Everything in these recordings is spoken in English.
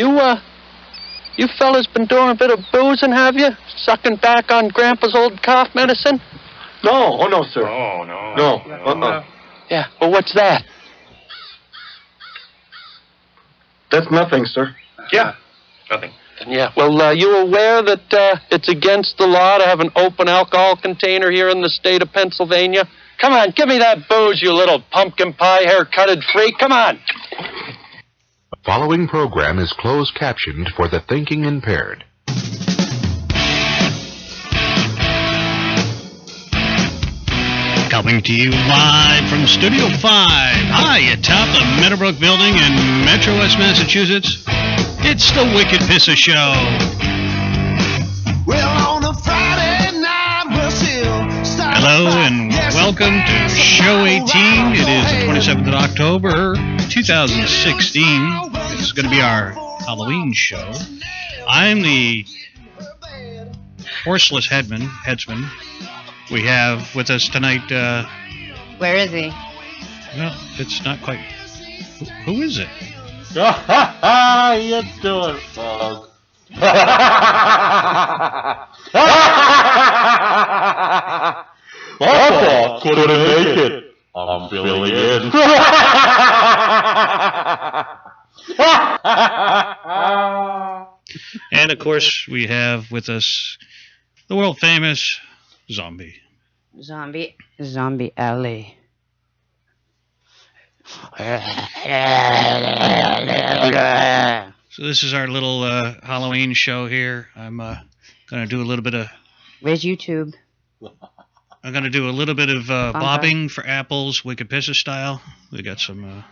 You fellas been doing a bit of boozing, have you? Sucking back on Grandpa's old cough medicine? No, oh no, sir. Oh, no. No, Yeah, well, what's that? That's nothing, sir. Yeah, nothing. Yeah, well, you aware that it's against the law to have an open alcohol container here in the state of Pennsylvania? Come on, give me that booze, you little pumpkin pie haircutted freak. Come on. The following program is closed captioned for the thinking impaired. Coming to you live from Studio 5, high atop the Meadowbrook Building in Metro West Massachusetts, it's the Wicked Pissah Show. Well, on a Friday night, we'll still Hello and welcome to Show 18. It is the 27th of October, 2016. This is going to be our Halloween show. I'm the horseless headsman. We have with us tonight, Where is he? well, it's not quite, who is it? How you doing, folks? Papa couldn't make it. I'm filling in. And of course, we have with us the world famous Zombie. Zombie Ali. So this is our little Halloween show here. I'm gonna do a little bit of. Where's YouTube? I'm gonna do a little bit of bobbing for apples, Wicked Pissah style. We got some.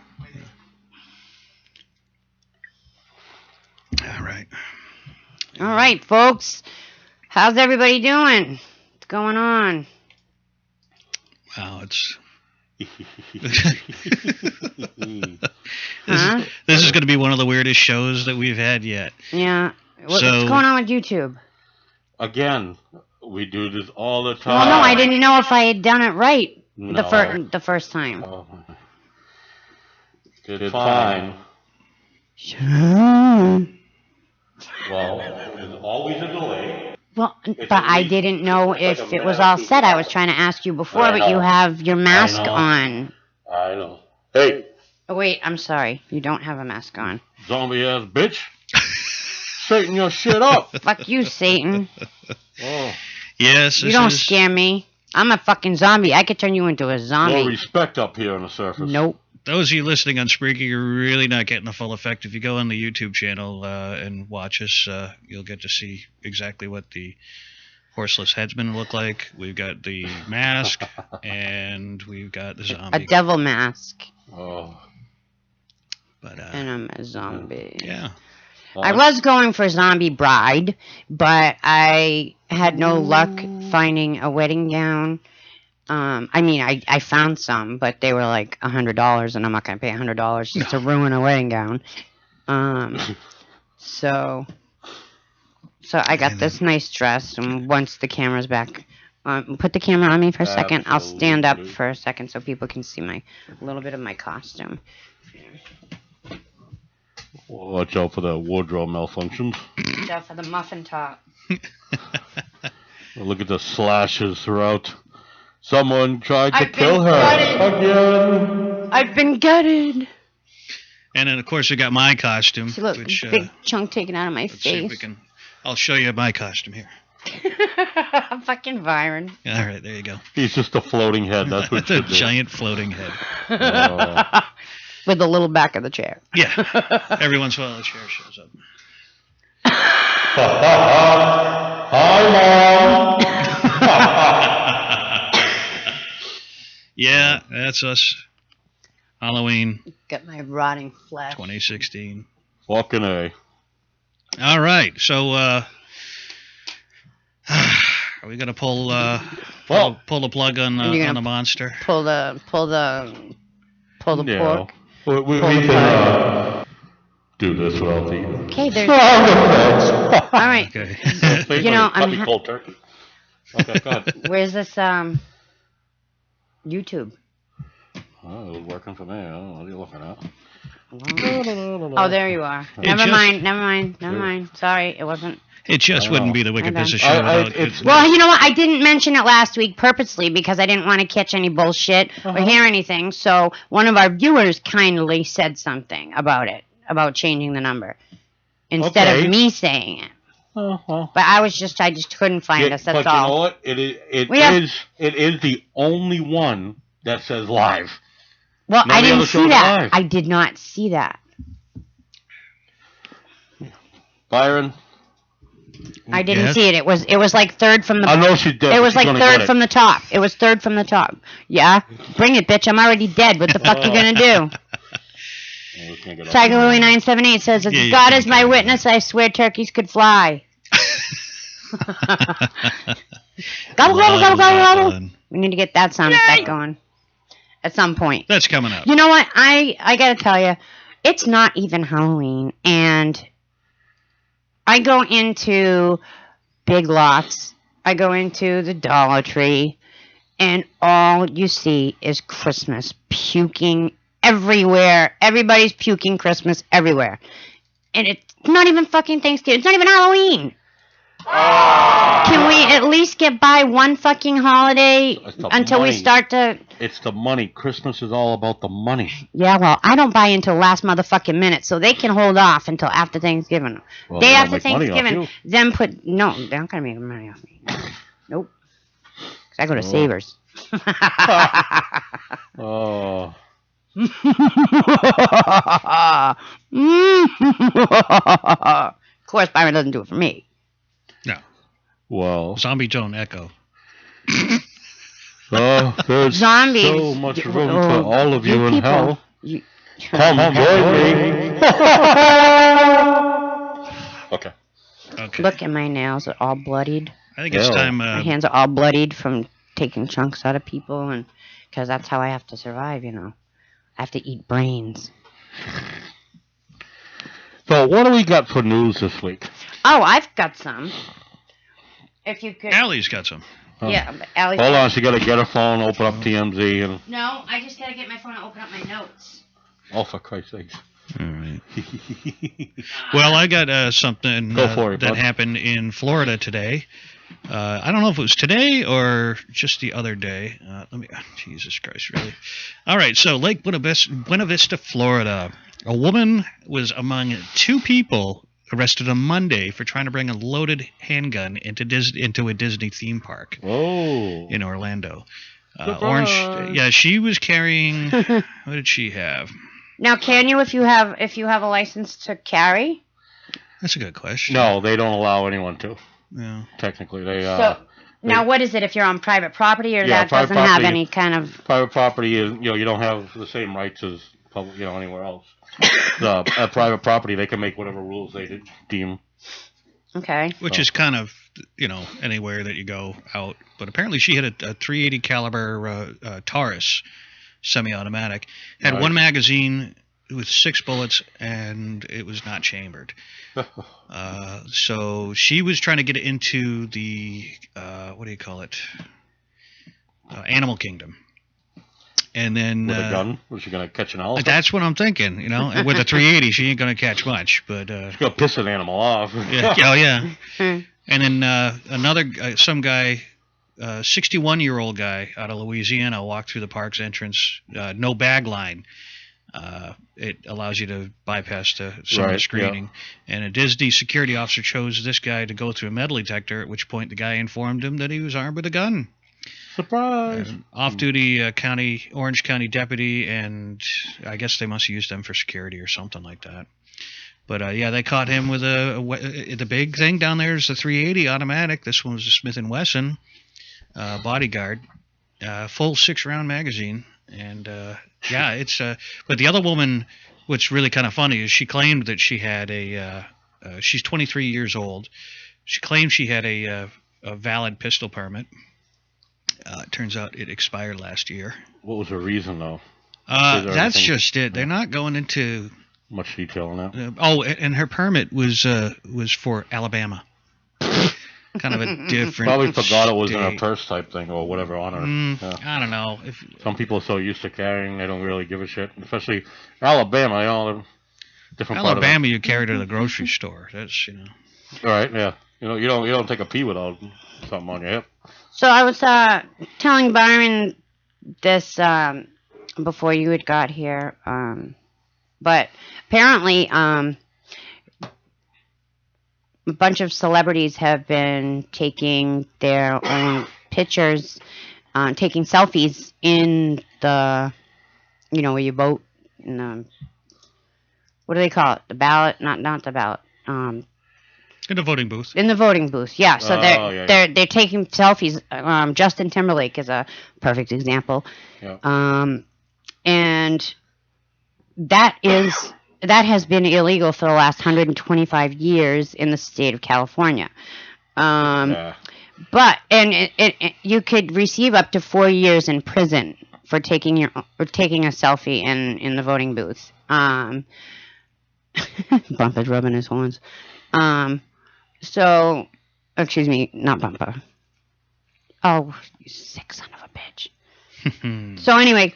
All right. All right, folks. How's everybody doing? What's going on? Wow, it's. Huh? This is going to be one of the weirdest shows that we've had yet. Yeah. What's So- going on with YouTube? Again, we do this all the time. Well, no, I didn't know if I had done it right No. the first time. Oh. It's fine. Well, there's always a delay. Well, but I didn't know if it was all set. I was trying to ask you before, I but you know. have your mask know. on. I know. Hey, Oh, wait, I'm sorry. You don't have a mask on. zombie ass bitch. Straighten your shit up. Fuck you, Satan. Oh, Yes, You this don't is- scare me. I'm a fucking zombie. I could turn you into a no zombie. respect up here on the surface. Nope. Those of you listening on Spreaker, you're really not getting the full effect. If you go on the YouTube channel and watch us, you'll get to see exactly what the horseless headsmen look like. We've got the mask, and we've got the zombie. A devil mask. Oh. But, And I'm a zombie. yeah. I was going for zombie bride, but I had no luck finding a wedding gown. I mean, I found some, but they were like $100, and I'm not going to pay $100 just to ruin a wedding gown. So I got this nice dress, and once the camera's back, put the camera on me for a second. I'll stand up Absolutely. for a second so people can see a little bit of my costume. Watch out for that wardrobe malfunctions. Watch out for the muffin top. Look at the slashes throughout. Someone tried to I've been kill her again. I've been gutted. And then, of course, we got my costume, See, look, which big chunk taken out of my let's see if we face. can. I'll show you my costume here. I'm fucking Byron. All right, there you go. He's just a floating head. That's what The you do. giant floating head. Oh. With the little back of the chair. Yeah. Every once in a while, the chair shows up. Hi, Mom. Yeah, that's us. Halloween Got my rotting flesh. 2016. Fucking A. All right, so are we gonna pull pull the plug on You're gonna the monster? Pull the Yeah. pork. We can do this without the... Okay, there's. All right. Okay. You know, Probably I'm. cold turkey. Okay, go ahead. Where's this YouTube? Oh, it was working for me. I don't know what are you looking at. Oh, there you are. Never mind. Sorry, it wasn't. It just wouldn't be the Wicked Hold on. Pissah show without. Well, you know what? I didn't mention it last week purposely because I didn't want to catch any bullshit or hear anything. So one of our viewers kindly said something about it, about changing the number, instead of me saying it. But I just couldn't find us. That's but all. you know what? It is the only one that says live. Well, Nobody I didn't else see showed that. live. I did not see that. Byron. I didn't see it. It was like third from the. I know she did. It was She's like gonna third get from the top. It was third from the top. Yeah, bring it, bitch. I'm already dead. What the fuck you gonna do? Tiger Louie 978 says, "As God is my witness, I swear turkeys could fly." Gobble, gobble, gobble, gobble, gobble. We need to get that sound effect going at some point. That's coming up. You know what? I gotta tell you, it's not even Halloween, and I go into Big Lots. I go into the Dollar Tree, and all you see is Christmas puking everywhere. Everybody's puking Christmas everywhere. And it's not even fucking Thanksgiving. It's not even Halloween. Can we at least get by one fucking holiday until we start to... It's the money. Christmas is all about the money. Yeah, well, I don't buy until last motherfucking minute, so they can hold off until after Thanksgiving. Well, Day they don't after make money off Thanksgiving, you. then put... No, they're not going to make money off me. Nope. 'Cause I go to Savers. Oh. Of course, Byron doesn't do it for me. No. Well. Zombie Joan Echo. Oh, there's Zombies. so much room for all of you in people. hell. You- Come join me. Okay. Okay. Look at my nails; they're all bloodied. I think it's Ew. time. My hands are all bloodied from taking chunks out of people, and because that's how I have to survive. You know, I have to eat brains. So what do we got for news this week? Oh, I've got some. If you could. Allie's got some. Yeah, but Allie. Hold on, she got to get her phone, open up TMZ, and No, I just gotta get my phone and open up my notes. oh, for Christ's sake! All right. Well, I got something Go for it, that bud. happened in Florida today. I don't know if it was today or just the other day. Jesus Christ, really? All right, so Lake Buena Vista, Florida. A woman was among two people arrested on Monday for trying to bring a loaded handgun into a Disney theme park Oh, in Orlando. Surprise. Yeah, she was carrying. What did she have? Now, can you if you have a license to carry? That's a good question. no, they don't allow anyone to. Yeah. Technically, they So now, what is it if you're on private property or Yeah, that private doesn't have property- any kind of? private property is you don't have the same rights as public anywhere else. At private property, they can make whatever rules they deem. Okay. Which is kind of, anywhere that you go out. But apparently she had a .380 caliber Taurus semi-automatic. Had Right. one magazine with 6 bullets, and it was not chambered. So she was trying to get into the, what do you call it? Animal Kingdom. And then... With a gun, was she gonna catch an elephant? That's what I'm thinking, And with a .380, she ain't going to catch much. But She's gonna piss an animal off. yeah, oh, yeah. Hmm. And then some guy, 61-year-old guy out of Louisiana, walked through the park's entrance. No bag line. It allows you to bypass some of the Right, screening. And a Disney security officer chose this guy to go through a metal detector, at which point the guy informed him that he was armed with a gun. Surprise! Off-duty Orange County deputy, and I guess they must have used them for security or something like that. But yeah, they caught him with the big thing down there is the .380 automatic. This one was a Smith & Wesson bodyguard, full 6-round magazine, and yeah, it's. But the other woman, what's really kind of funny is she claimed that she had she's 23 years old. She claimed she had a valid pistol permit. It turns out it expired last year. What was her reason, though? That's anything- just it. They're not going into. Much detail on that. And her permit was for Alabama. kind of a different. Probably forgot it was in her state. purse type thing or whatever on her. Yeah. I don't know. If Some people are so used to carrying, they don't really give a shit. Especially Alabama, different part of Alabama, you carry to the grocery store. That's Right, yeah. You don't take a pee without something on your hip. So I was telling Byron this before you had got here, but apparently a bunch of celebrities have been taking their own pictures, taking selfies in the, where you vote in the, what do they call it? The ballot? Not the ballot. in the voting booth. In the voting booth, yeah. So Oh, they're taking selfies. Justin Timberlake is a perfect example. Yeah. And that has been illegal for the last 125 years in the state of California. Yeah. But you could receive up to 4 years in prison for taking a selfie in the voting booth. Bumpa's rubbing his horns. So, excuse me, not Bumpa. Oh, you sick son of a bitch. So anyway,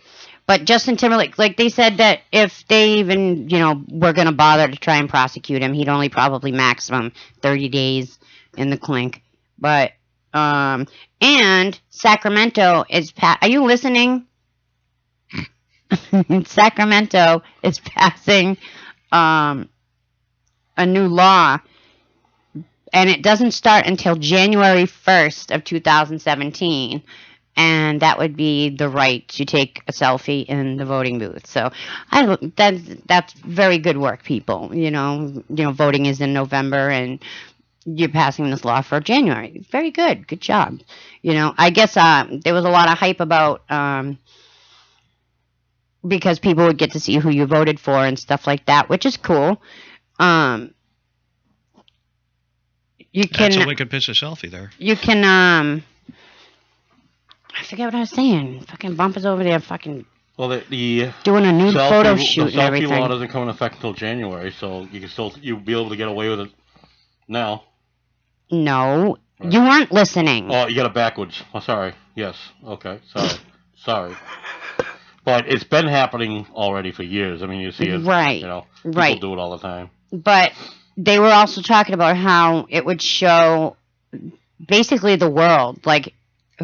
but Justin Timberlake, like they said that if they even, were going to bother to try and prosecute him, he'd only probably maximum 30 days in the clink. But, and Sacramento is, are you listening? Sacramento is passing, a new law, and it doesn't start until January 1st of 2017, and that would be the right to take a selfie in the voting booth. So that's very good work, people. Voting is in November, and you're passing this law for January. Very good. Good job. I guess there was a lot of hype about because people would get to see who you voted for and stuff like that, which is cool. You can. That's a wicked piss of selfie there. You can. I forget what I was saying. Fucking Bumpa's over there, fucking. Well, the doing a nude photo shoot and the selfie everything. law doesn't come in effect until January, so you'll be able to get away with it now. No, Right. you weren't listening. Oh, you got it backwards. Oh, sorry. Yes. Okay. Sorry. But it's been happening already for years. I mean, you see it. Right. People Right. do it all the time. But they were also talking about how it would show basically the world, like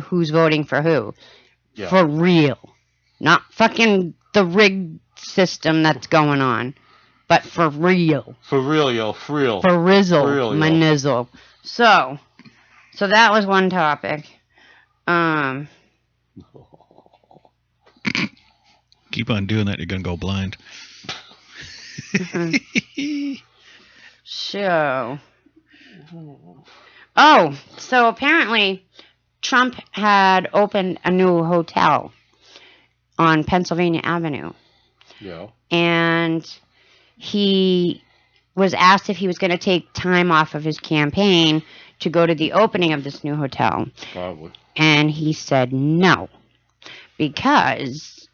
who's voting for who. Yeah. For real. Not fucking the rigged system that's going on. But for real. For real, yo. For real. For rizzle. For real, yo. My nizzle. So that was one topic. Keep on doing that, you're gonna go blind. So apparently Trump had opened a new hotel on Pennsylvania Avenue. Yeah. And he was asked if he was going to take time off of his campaign to go to the opening of this new hotel. Probably. And he said no. Because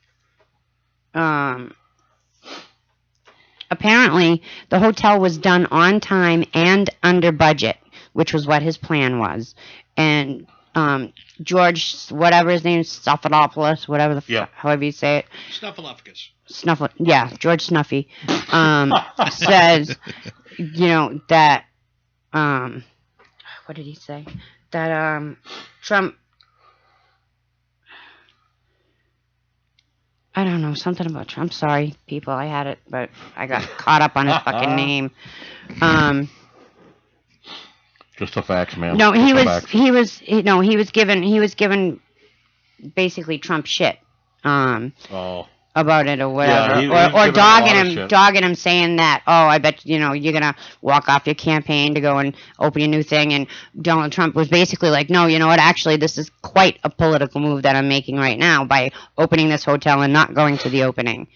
apparently the hotel was done on time and under budget, which was what his plan was. And George, whatever his name is, Stephanopoulos, whatever however you say it. Snuffleupagus. George Snuffy, says, that, what did he say? That, Trump, I don't know, something about Trump. Sorry, people, I had it, but I got caught up on his fucking name. Just the facts, man. No, he Just the was facts. he was given basically Trump shit. Oh. About it or whatever, Yeah, or dogging dogging him, saying that, I bet you're gonna walk off your campaign to go and open a new thing. And Donald Trump was basically like, no, you know what? Actually, this is quite a political move that I'm making right now by opening this hotel and not going to the opening.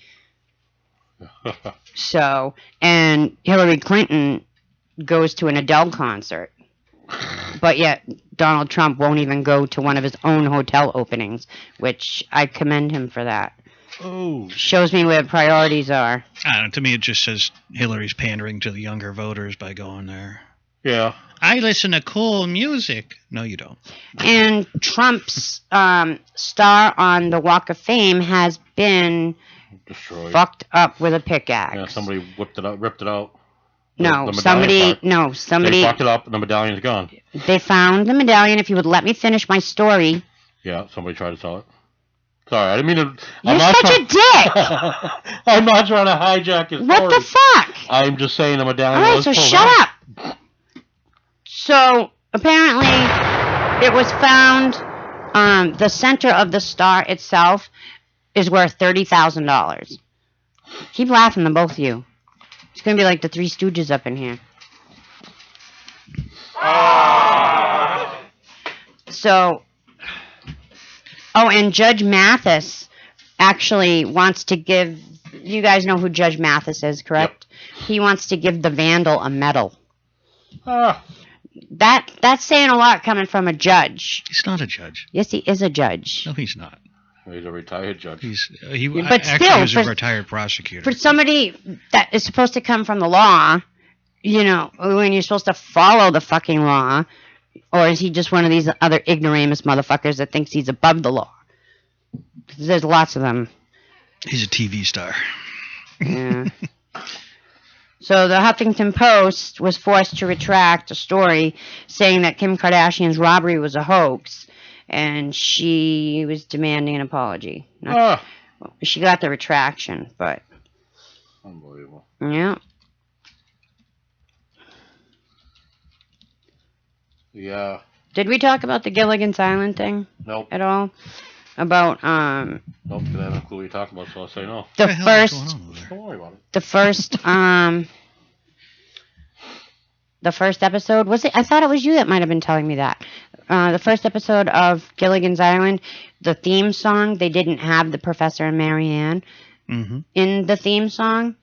So, and Hillary Clinton goes to an Adele concert, but yet Donald Trump won't even go to one of his own hotel openings, which I commend him for that. Oh. Shows me where priorities are. I don't know, to me, it just says Hillary's pandering to the younger voters by going there. Yeah. I listen to cool music. No, you don't. And Trump's star on the Walk of Fame has been Destroyed. fucked up with a pickaxe. Yeah, somebody whipped it out, ripped it out. No, the somebody. medallion part. No, somebody. They fucked it up, and the medallion's gone. They found the medallion. If you would let me finish my story. Yeah, somebody tried to sell it. Sorry, I didn't mean to. You're such a dick. I'm not trying to hijack his story. What the fuck? I'm just saying the medallion All right, was so pulled shut out. up. So apparently, it was found. The center of the star itself is worth $30,000. Keep laughing, the both of you. It's gonna be like the Three Stooges up in here. So, and Judge Mathis actually wants to give. You guys know who Judge Mathis is, correct? Yep. He wants to give the vandal a medal. That's saying a lot coming from a judge. He's not a judge. Yes, he is a judge. No, he's not. He's a retired judge. But actually, still, he was a retired prosecutor. For somebody that is supposed to come from the law, you know, when you're supposed to follow the fucking law, or is he just one of these other ignoramus motherfuckers that thinks he's above the law? There's lots of them. He's a TV star. Yeah. So the Huffington Post was forced to retract a story saying that Kim Kardashian's robbery was a hoax, and she was demanding an apology. She got the retraction, but... Unbelievable. Yeah. Yeah. Did we talk about the Gilligan's Island thing? Nope. At all? About, Nope, because I have no clue what you're talking about, so I'll say no. The What the hell is going first... on over there? Don't worry about it. The first episode, was it? I thought it was you that might have been telling me that. The first episode of Gilligan's Island, the theme song, they didn't have the Professor and Marianne in the theme song.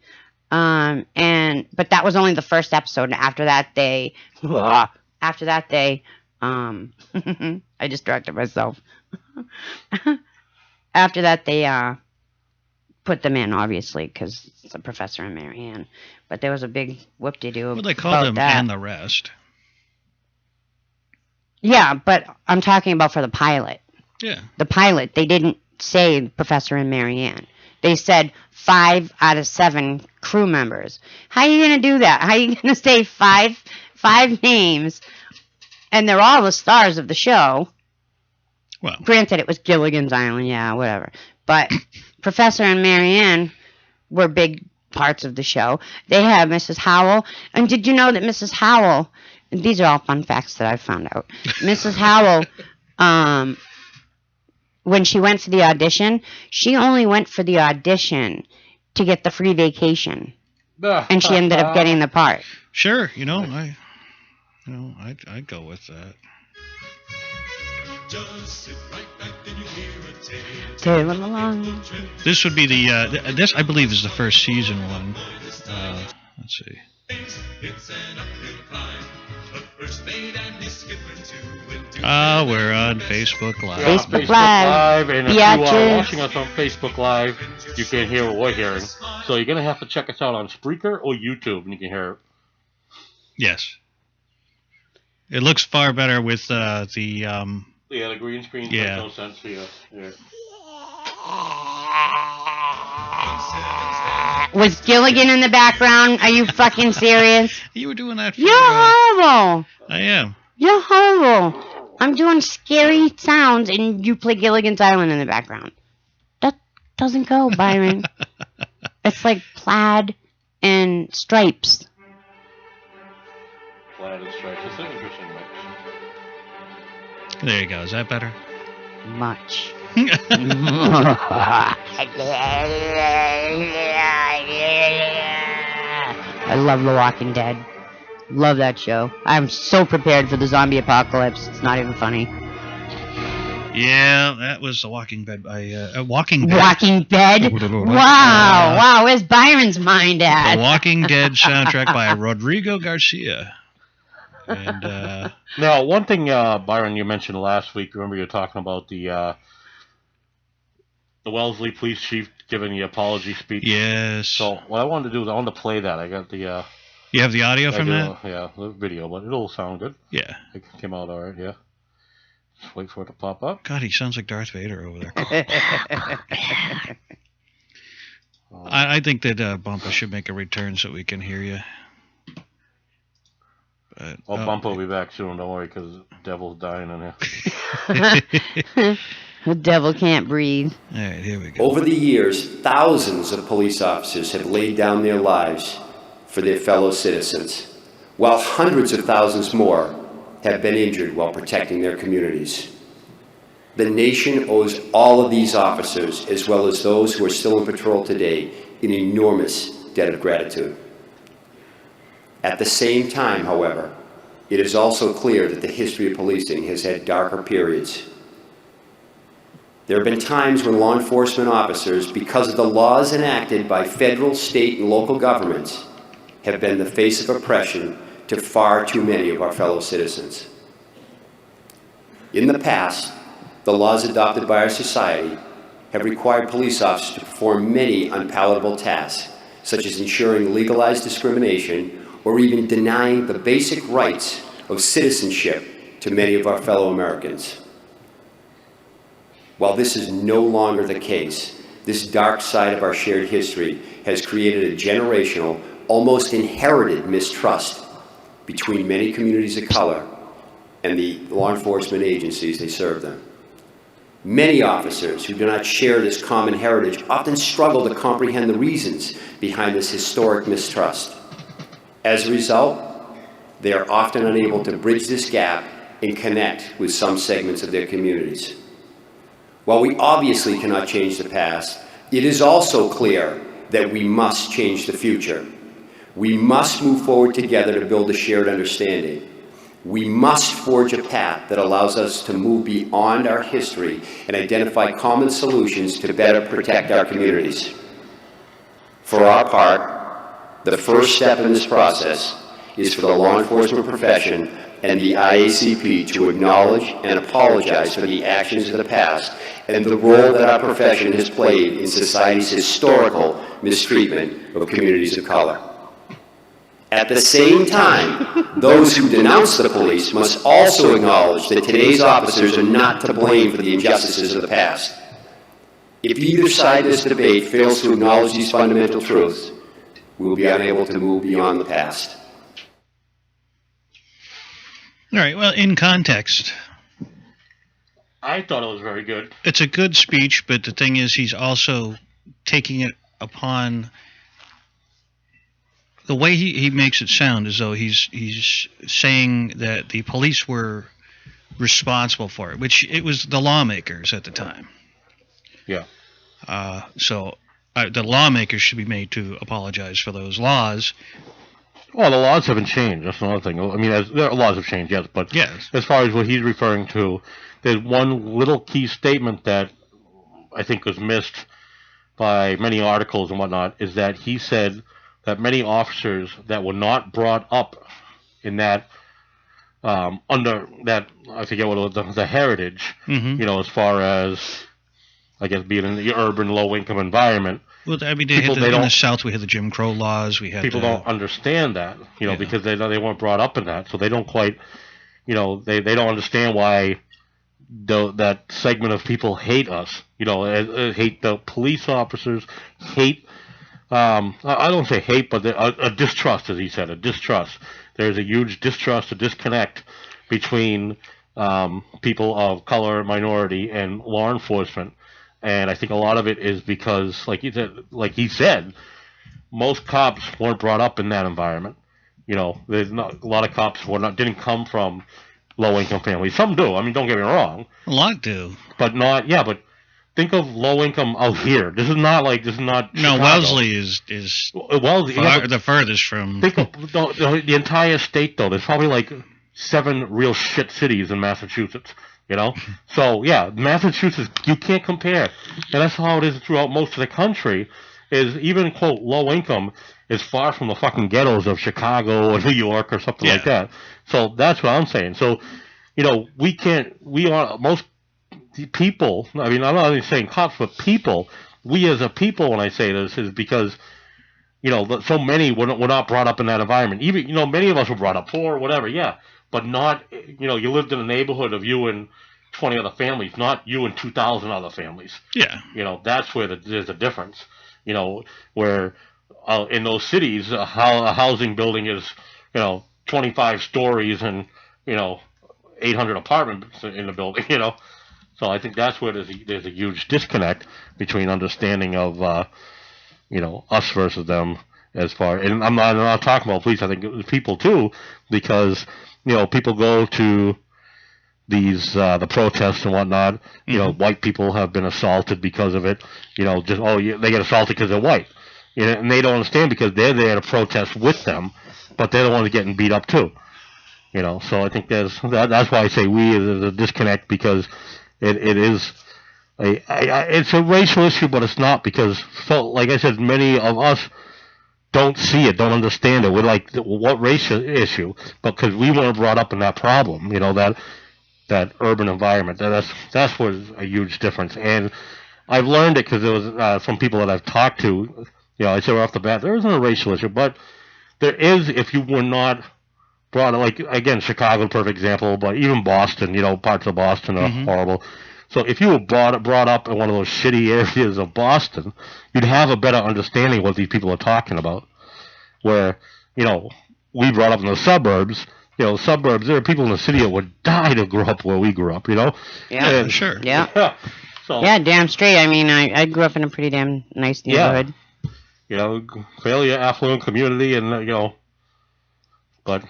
But that was only the first episode. And after that, I distracted myself. After that, they put them in, obviously, because it's the Professor and Marianne. But there was a big whoop-de-doo Well, they called them that. and the rest. Yeah, but I'm talking about for the pilot. Yeah. The pilot, they didn't say Professor and Marianne. They said 5 out of 7 crew members. How are you going to do that? How are you going to say five names, and they're all the stars of the show? Well, Granted, it was Gilligan's Island, yeah, whatever. But Professor and Marianne were big parts of the show. They had Mrs. Howell. And did you know that Mrs. Howell, and these are all fun facts that I found out. Mrs. Howell, when she went for the audition, she only went for the audition to get the free vacation. And she ended up getting the part. sure. I'd go with that. Just sit right back and you hear a tale. Tailing along. This would be the this I believe is the first season one. Let's see. It's an uphill climb, but first mate and his skipper too will do. We're on Facebook Live. Yeah, Facebook Live. And if you Biatches. are watching us on Facebook Live, you can hear what we're hearing. So you're going to have to check us out on Spreaker or YouTube, and you can hear it. Yes. It looks far better with the Yeah, the green screen Yeah. makes no sense for you. Yeah. Was Gilligan in the background? Are you fucking serious? You were doing that for You're horrible. I am. You're horrible. I'm doing scary sounds and you play Gilligan's Island in the background. That doesn't go, Byron. It's like plaid and stripes. Plaid and stripes. It's an interesting mix. There you go. Is that better? Much. I love The Walking Dead. Love that show. I'm so prepared for the zombie apocalypse. It's not even funny. Yeah, that was The Walking Dead by Walking Dead. Walking Dead? Wow. Where's Byron's mind at? The Walking Dead soundtrack by Rodrigo Garcia. And Now, one thing, Byron, you mentioned last week. Remember you were talking about the Wellesley police chief giving the apology speech. yes. So what I wanted to do is I wanted to play that. I got the You have the audio from that? Yeah, the video, but it'll sound good. Yeah. It came out all right, yeah. Just wait for it to pop up. God, he sounds like Darth Vader over there. Oh, I think that Bumpa should make a return so we can hear you. But, Bumpa will be back soon, don't worry, because Devil's dying in here. The devil can't breathe. All right, here we go. Over the years, thousands of police officers have laid down their lives for their fellow citizens, while hundreds of thousands more have been injured while protecting their communities. The nation owes all of these officers, as well as those who are still in patrol today, an enormous debt of gratitude. At the same time, however, it is also clear that the history of policing has had darker periods. There have been times when law enforcement officers, because of the laws enacted by federal, state, and local governments, have been the face of oppression to far too many of our fellow citizens. In the past, the laws adopted by our society have required police officers to perform many unpalatable tasks, such as ensuring legalized discrimination or even denying the basic rights of citizenship to many of our fellow Americans. While this is no longer the case, this dark side of our shared history has created a generational, almost inherited mistrust between many communities of color and the law enforcement agencies they serve them. Many officers who do not share this common heritage often struggle to comprehend the reasons behind this historic mistrust. As a result, they are often unable to bridge this gap and connect with some segments of their communities. While we obviously cannot change the past, it is also clear that we must change the future. We must move forward together to build a shared understanding. We must forge a path that allows us to move beyond our history and identify common solutions to better protect our communities. For our part, the first step in this process is for the law enforcement profession and the IACP to acknowledge and apologize for the actions of the past and the role that our profession has played in society's historical mistreatment of communities of color. At the same time, those who denounce the police must also acknowledge that today's officers are not to blame for the injustices of the past. If either side of this debate fails to acknowledge these fundamental truths, we will be unable to move beyond the past. All right, well, in context, I thought it was very good. it's a good speech, but the thing is, he's also taking it upon the way he makes it sound as though he's saying that the police were responsible for it, which it was the lawmakers at the time. Yeah. So the lawmakers should be made to apologize for those laws. Well, the laws haven't changed. That's another thing. I mean, the laws have changed, yes, but Yes. as far as what he's referring to, there's one little key statement that I think was missed by many articles and whatnot, is that he said that many officers that were not brought up in that, under that, I forget what it was, the heritage, Mm-hmm. you know, as far as, I guess, being in the urban, low-income environment, Well, I mean, People, in they the don't- South, we had the Jim Crow laws. We had people don't understand that, you know, Yeah. because they weren't brought up in that, so they don't quite, you know, they don't understand why that segment of people hate us, you know, hate the police officers, hate, I don't say hate, but a distrust, as he said, a distrust. There's a huge distrust, a disconnect between people of color, minority, and law enforcement. And I think a lot of it is because, like he said, most cops weren't brought up in that environment. You know, there's not a lot of cops didn't come from low-income families. Some do. I mean, don't get me wrong, A lot do. but not. Yeah, but think of low-income out here. This is not. No, Chicago. Wellesley is Wellesley, yeah, but the furthest from. think of the entire state, though. There's probably like 7 real shit cities in Massachusetts. You know, so yeah, Massachusetts, you can't compare, and that's how it is throughout most of the country. Is even quote low income is far from the fucking ghettos of Chicago or New York or something like that. So that's what I'm saying. So, you know, most people. I mean, I'm not even saying cops, but people. We as a people, when I say this, is because so many were not brought up in that environment. Even, many of us were brought up poor, whatever, yeah. But not, you lived in a neighborhood of you and 20 other families, not you and 2,000 other families. Yeah. That's where there's a difference. Where in those cities, a housing building is, 25 stories and, 800 apartments in the building, So I think that's where there's a huge disconnect between understanding of, us versus them as far. And I'm not talking about police. I think it was people too, because people go to these the protests and whatnot. White people have been assaulted because of it. They get assaulted because they're white. And they don't understand because they're there to protest with them, but they're the ones getting beat up too. So I think that's why I say there's a disconnect, because it is it's a racial issue, but it's not, because like I said, many of us don't see it, don't understand it. We're like, what racial issue? Because we weren't brought up in that problem, that urban environment. That's what is a huge difference. And I've learned it because there was some people that I've talked to. I said right off the bat, there isn't a racial issue, but there is if you were not brought up. Like, again, Chicago, perfect example, but even Boston, parts of Boston are horrible. So if you were brought up in one of those shitty areas of Boston, you'd have a better understanding of what these people are talking about. Where, we brought up in the suburbs. Suburbs, there are people in the city that would die to grow up where we grew up, Yeah, and, sure. Yeah. So, Yeah, damn straight. I mean, I grew up in a pretty damn nice neighborhood. Fairly affluent community, and, but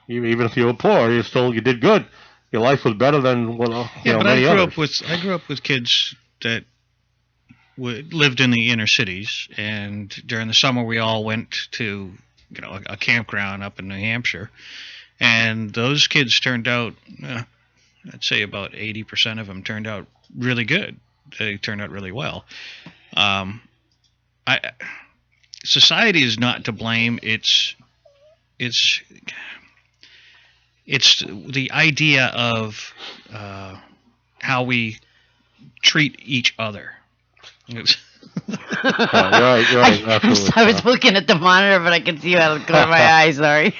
even if you were poor, you did good. Your life was better than but many others. I grew up with kids that lived in the inner cities, and during the summer we all went to a campground up in New Hampshire, and those kids turned out, I'd say about 80% of them turned out really good. They turned out really well. Society is not to blame. It's the idea of how we treat each other. You're right. Absolutely. I was looking at the monitor, but I could see you out of the corner of my eye. Sorry.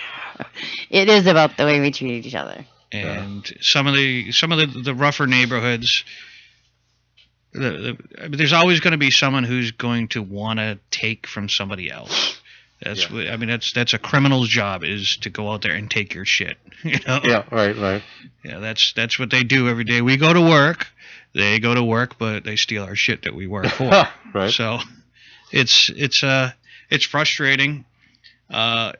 It is about the way we treat each other. And some of the rougher neighborhoods, there's always going to be someone who's going to want to take from somebody else. That's a criminal's job, is to go out there and take your shit. Yeah, right. Yeah, that's what they do every day. We go to work, they go to work, but they steal our shit that we work for. Right. So it's frustrating. A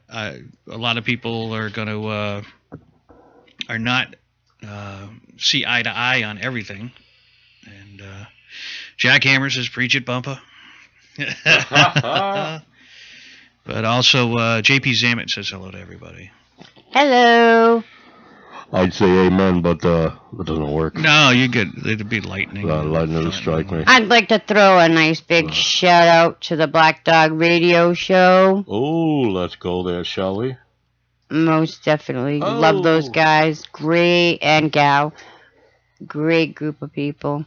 lot of people are going to are not see eye to eye on everything, and Jack Hammer says, "Preach it, Bumpa." But also, JP Zamet says hello to everybody. Hello. I'd say amen, but it doesn't work. No, you good. It'd be lightning. Lightning will strike me. I'd like to throw a nice big shout out to the Black Dog Radio Show. Oh, let's go there, shall we? Most definitely. Love those guys. Great, and gal. Great group of people.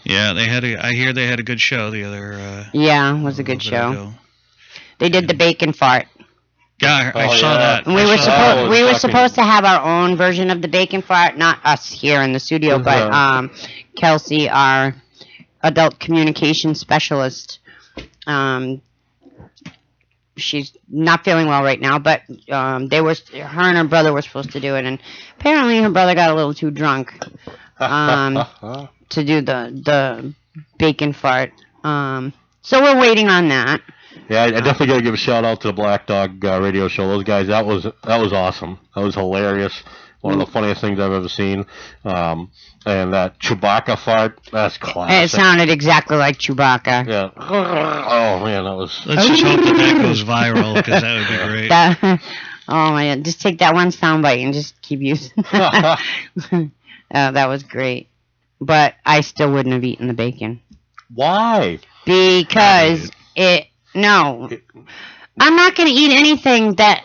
Yeah, I hear they had a good show the other. Yeah, it was a good show. Ago. They did the bacon fart. Yeah, I saw that. And we were supposed to have our own version of the bacon fart, not us here in the studio, but Kelsey, our adult communication specialist, she's not feeling well right now, but her and her brother were supposed to do it, and apparently her brother got a little too drunk to do the bacon fart. So we're waiting on that. Yeah, I definitely got to give a shout out to the Black Dog Radio Show. Those guys, that was awesome. That was hilarious. One of the funniest things I've ever seen. And that Chewbacca fart, that's classic. It sounded exactly like Chewbacca. Yeah. Oh man, that was. Let's just hope that goes viral, because that would be great. Oh my God! Just take that one soundbite and just keep using that. That was great. But I still wouldn't have eaten the bacon. Why? Because No. I'm not going to eat anything that,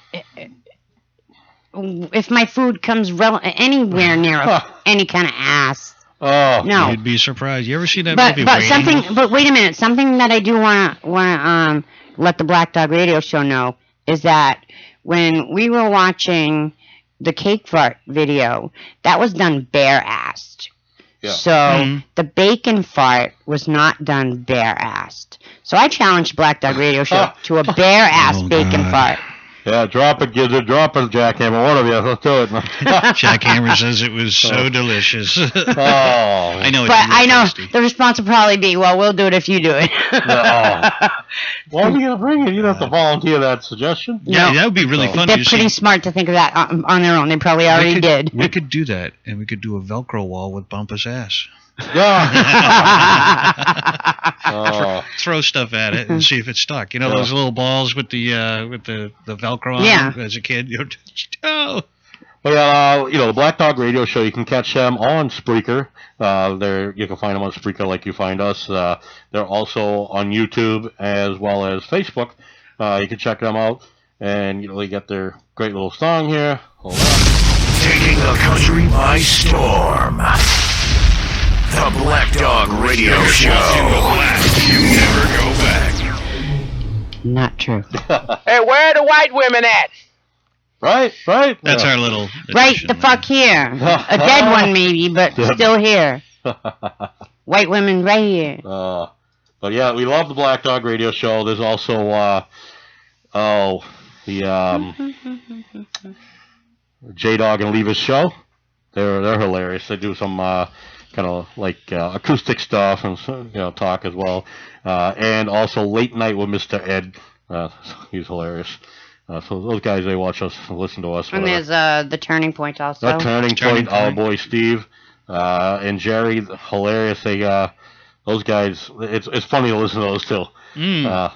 if my food comes anywhere near any kind of ass. Oh, No. You'd be surprised. You ever see that But movie? but Waiting? something. But wait a minute. Something that I do wanna let the Black Dog Radio Show know is that when we were watching the cake fart video, that was done bare-assed. Yeah. So the bacon fart was not done bare-assed. So I challenged Black Dog Radio Show to a bare-assed bacon fart. Yeah, drop it, Jackhammer. One of you, let's do it. Jackhammer says it was so delicious. Oh. I know. It's But I know tasty. the response will probably be, "Well, we'll do it if you do it." Why are you gonna bring it? You don't have to volunteer that suggestion. Yeah, that would be really fun. They're to pretty see. smart to think of that on their own. They probably already did. We could do that, and we could do a Velcro wall with Bumpa's ass. Yeah. Oh. Throw stuff at it and see if it stuck. You know those little balls with the Velcro on them as a kid. Oh. But yeah, the Black Dog Radio Show, you can catch them on Spreaker. You can find them on Spreaker like you find us. They're also on YouTube as well as Facebook. You can check them out, and they get their great little song here. Hold on. Taking the country by storm. The Black Dog Radio Show. In the blast, you never go back. Not true. Hey, where are the white women at? Right. That's our little. Right the fuck here. A dead one maybe, but still here. White women right here. But yeah, we love the Black Dog Radio Show. There's also J-Dog and Leva's show. They're hilarious. They do some kind of like acoustic stuff and talk as well, and also Late Night with Mr. Ed. He's hilarious. So those guys, they watch us, listen to us. And whatever. there's the Turning Point also. The Turning Point, our boy Steve, and Jerry, hilarious. They those guys, it's funny to listen to those too.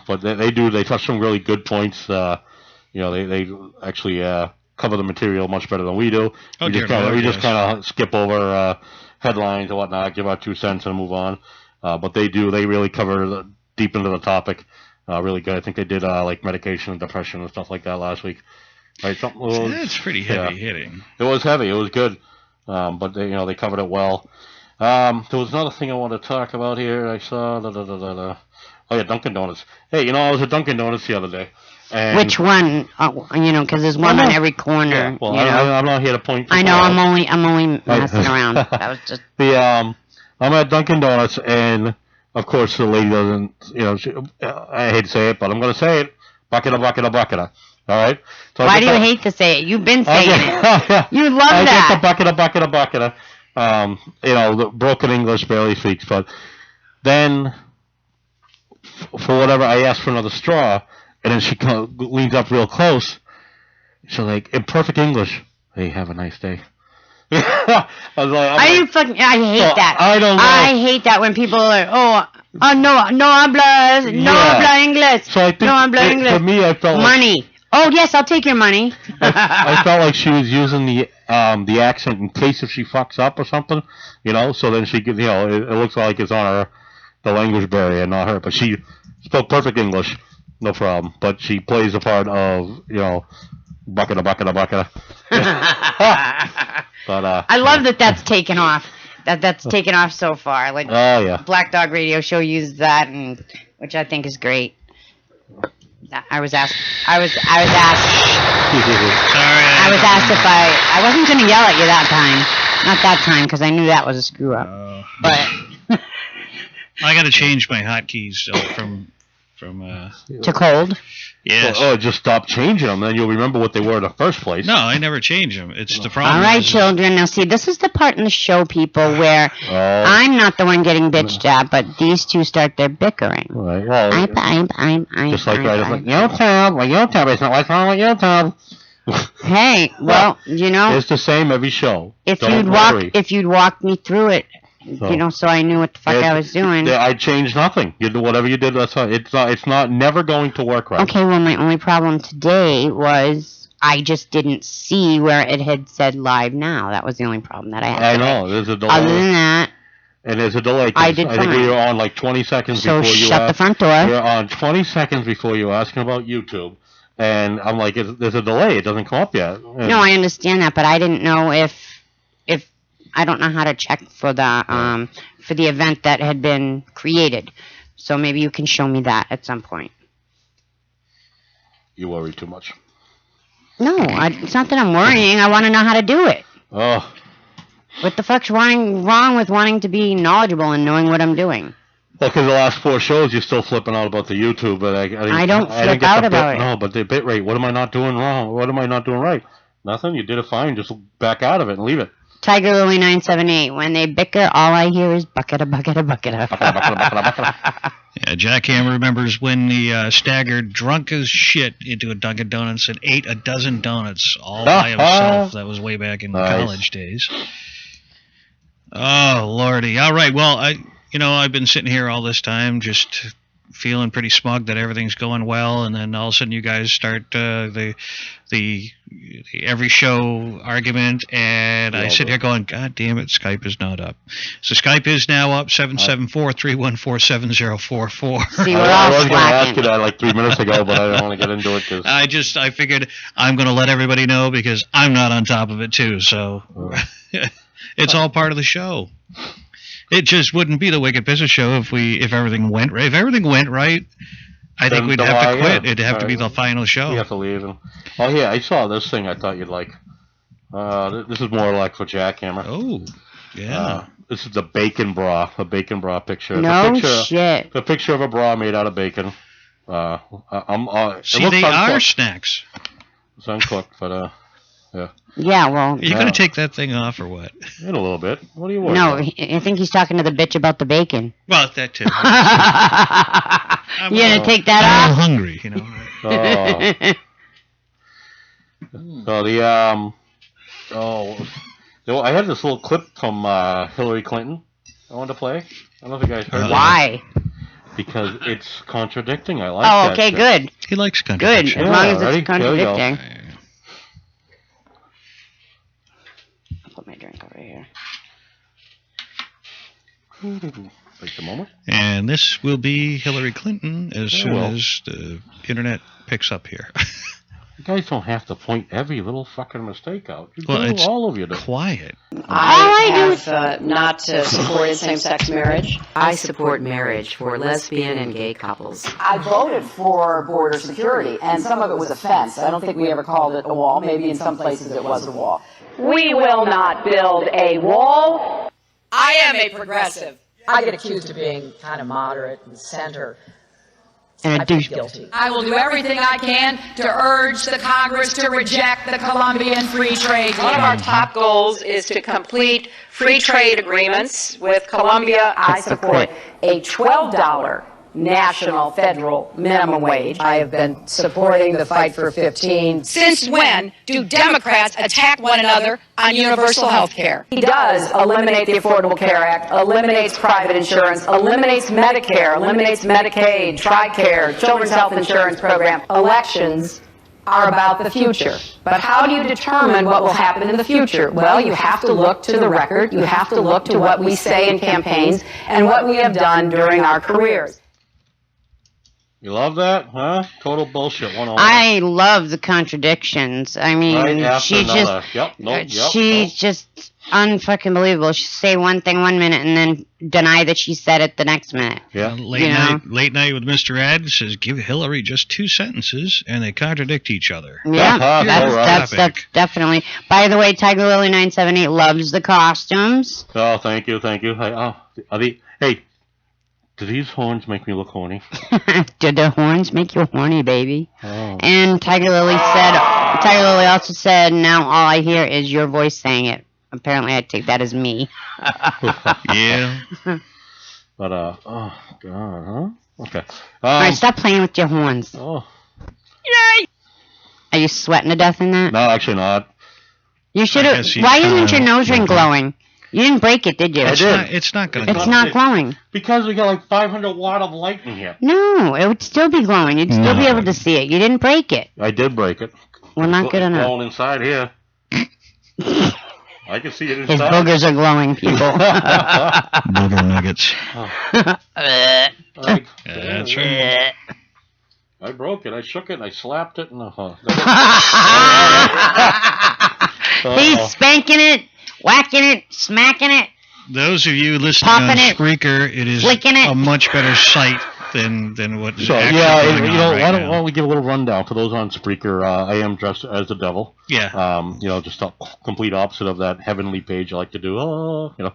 But they touch some really good points. They actually cover the material much better than we do. We just kind of skip over headlines and whatnot, give our 2 cents and move on. But they really cover deep into the topic. Really good. I think they did like medication and depression and stuff like that last week. Right? It's pretty heavy hitting. It was heavy. It was good. But they covered it well. There was another thing I wanted to talk about here. I saw Oh yeah, Dunkin' Donuts. Hey, I was at Dunkin' Donuts the other day. And which one? Because there's one on every corner. Yeah, well, I'm not here to point. I know. I'm only messing around. That was just. I'm at Dunkin' Donuts, and of course the lady doesn't. I hate to say it, but I'm going to say it. Bucket. All right. So why do you hate to say it? You've been saying it. You love I that. get the bucket. The broken English barely speaks, but then for whatever I asked for another straw. And then she leans up real close. She's like, in perfect English, "Hey, have a nice day." I hate that. I don't know. I hate that when people are like, no hablas English. So I think no habla English. For me, I felt money. Oh yes, I'll take your money. I felt like she was using the accent in case if she fucks up or something, So then she could, it looks like it's on the language barrier, not her. But she spoke perfect English. No problem, but she plays the part of bucket. But I love that's taken off. That's taken off so far. Like Black Dog Radio Show used that, and which I think is great. I was asked. I was asked. Sorry. I was asked if I wasn't going to yell at you that time. Not that time because I knew that was a screw up. But I got to change my hotkeys from to cold. Yes. Just stop changing them, then you'll remember what they were in the first place. No, I never change them. It's the problem. All right, children. Now, see, this is the part in the show, people, where I'm not the one getting bitched at, but these two start their bickering. Right. Well, I'm. Just like YouTube. Well, YouTube isn't what's wrong with YouTube. Hey, well, it's the same every show. If you'd walked me through it. So I knew what the fuck I was doing. I changed nothing. You do whatever you did. That's fine. It's not never going to work right. Okay, well, my only problem today was I just didn't see where it had said live now. That was the only problem that I had. I know. There's a delay. Other than that, and there's a delay. I think we were on like 20 seconds before you. So shut the front door. We were on 20 seconds before you were asking about YouTube, and I'm like, there's a delay. It doesn't come up yet. No, I understand that, but I didn't know if I don't know how to check for the event that had been created. So maybe you can show me that at some point. You worry too much. No, it's not that I'm worrying. I want to know how to do it. Oh. What the fuck's wrong with wanting to be knowledgeable and knowing what I'm doing? Well, because the last 4 shows, you're still flipping out about the YouTube, but I don't flip out about it. No, but the bit rate. What am I not doing wrong? What am I not doing right? Nothing. You did it fine. Just back out of it and leave it. Tiger Lily 978. When they bicker, all I hear is bucket, a bucket, a bucket. Yeah, Jackhammer remembers when he staggered drunk as shit into a Dunkin' Donuts and ate a dozen donuts all by himself. That was way back in college days. Oh, Lordy. All right. Well, I've been sitting here all this time just feeling pretty smug that everything's going well, and then all of a sudden you guys start the every show argument, and I sit here going, God damn it, Skype is not up. So Skype is now up, 774-314-7044. See, we're all I was going to ask you slacking. that like 3 minutes ago, but I don't want to get into it. Cause... I figured I'm going to let everybody know because I'm not on top of it too, so it's all part of the show. It just wouldn't be the Wicked Pissah show if everything went right. If everything went right, I think we'd have to quit. It'd have to be the final show. We have to leave. Oh, yeah, I saw this thing I thought you'd like. This is more like for Jackhammer. Oh, yeah. This is the bacon bra, picture. No shit. The picture of a bra made out of bacon. See, they are snacks. It's uncooked, but yeah. Yeah, well... Are you going to take that thing off or what? In a little bit. What are you worried No, about? I think he's talking to the bitch about the bacon. Well, that too. You going to take that off? I'm hungry, you know. I had this little clip from Hillary Clinton I wanted to play. I don't know if you guys heard Why? Because it's contradicting. I like Oh, that okay, shit. good. He likes contradiction. Good, as long as ready? it's contradicting. I'll put my drink over here. Take the moment. And this will be Hillary Clinton as soon as the internet picks up here. You guys don't have to point every little fucking mistake out. You Well, do, it's all of you do. quiet. I have not supported same-sex marriage. I support marriage for lesbian and gay couples. I voted for border security, and some of it was a fence. I don't think we ever called it a wall. Maybe in some places it was a wall. We will not build a wall. I am a progressive. I get accused of being kind of moderate and center. And I plead guilty. I will do everything I can to urge the Congress to reject the Colombian free trade deal. One of our top goals is to complete free trade agreements with Colombia. I support a $12 national federal minimum wage. I have been supporting the fight for 15. Since when do Democrats attack one another on universal health care? He does eliminate the Affordable Care Act, eliminates private insurance, eliminates Medicare, eliminates Medicaid, TRICARE, Children's Health Insurance Program. Elections are about the future. But how do you determine what will happen in the future? Well, you have to look to the record. You have to look to what we say in campaigns and what we have done during our careers. You love that, huh? Total bullshit. 101. I love the contradictions. I mean, Right after she another. just, she's just unfucking believable. She say one thing 1 minute and then deny that she said it the next minute. Yeah. Late night with Mr. Ed says, give Hillary just 2 sentences, and they contradict each other. Yeah, that's definitely. By the way, Tiger Lily 978 loves the costumes. Oh, thank you. Hey, do these horns make me look horny? Did the horns make you horny, baby? Oh. And Tiger Lily also said, now all I hear is your voice saying it. Apparently I take that as me. Yeah. But, oh, God, huh? Okay. Alright, stop playing with your horns. Oh. Yay! Are you sweating to death in that? No, actually not. You should have. Why isn't your nose ring glowing? You didn't break it, did you? It's not going to It's not glowing. Because we got like 500 watt of light in here. No, it would still be glowing. You'd still be able to see it. You didn't break it. I did break it. Well, not good enough. Glowing inside here. I can see it inside. His boogers are glowing, people. Booger nuggets. That's right. I broke it. I shook it. And I slapped it. And He's spanking it whacking it, smacking it. Those of you listening Popping on it, Spreaker, it is flicking it. a much better sight than what is So actually yeah, going you on know, right why now. don't we give a little rundown for those on Spreaker? I am dressed as the devil. Yeah. You know, just a complete opposite of that heavenly page I like to do. Oh, you know,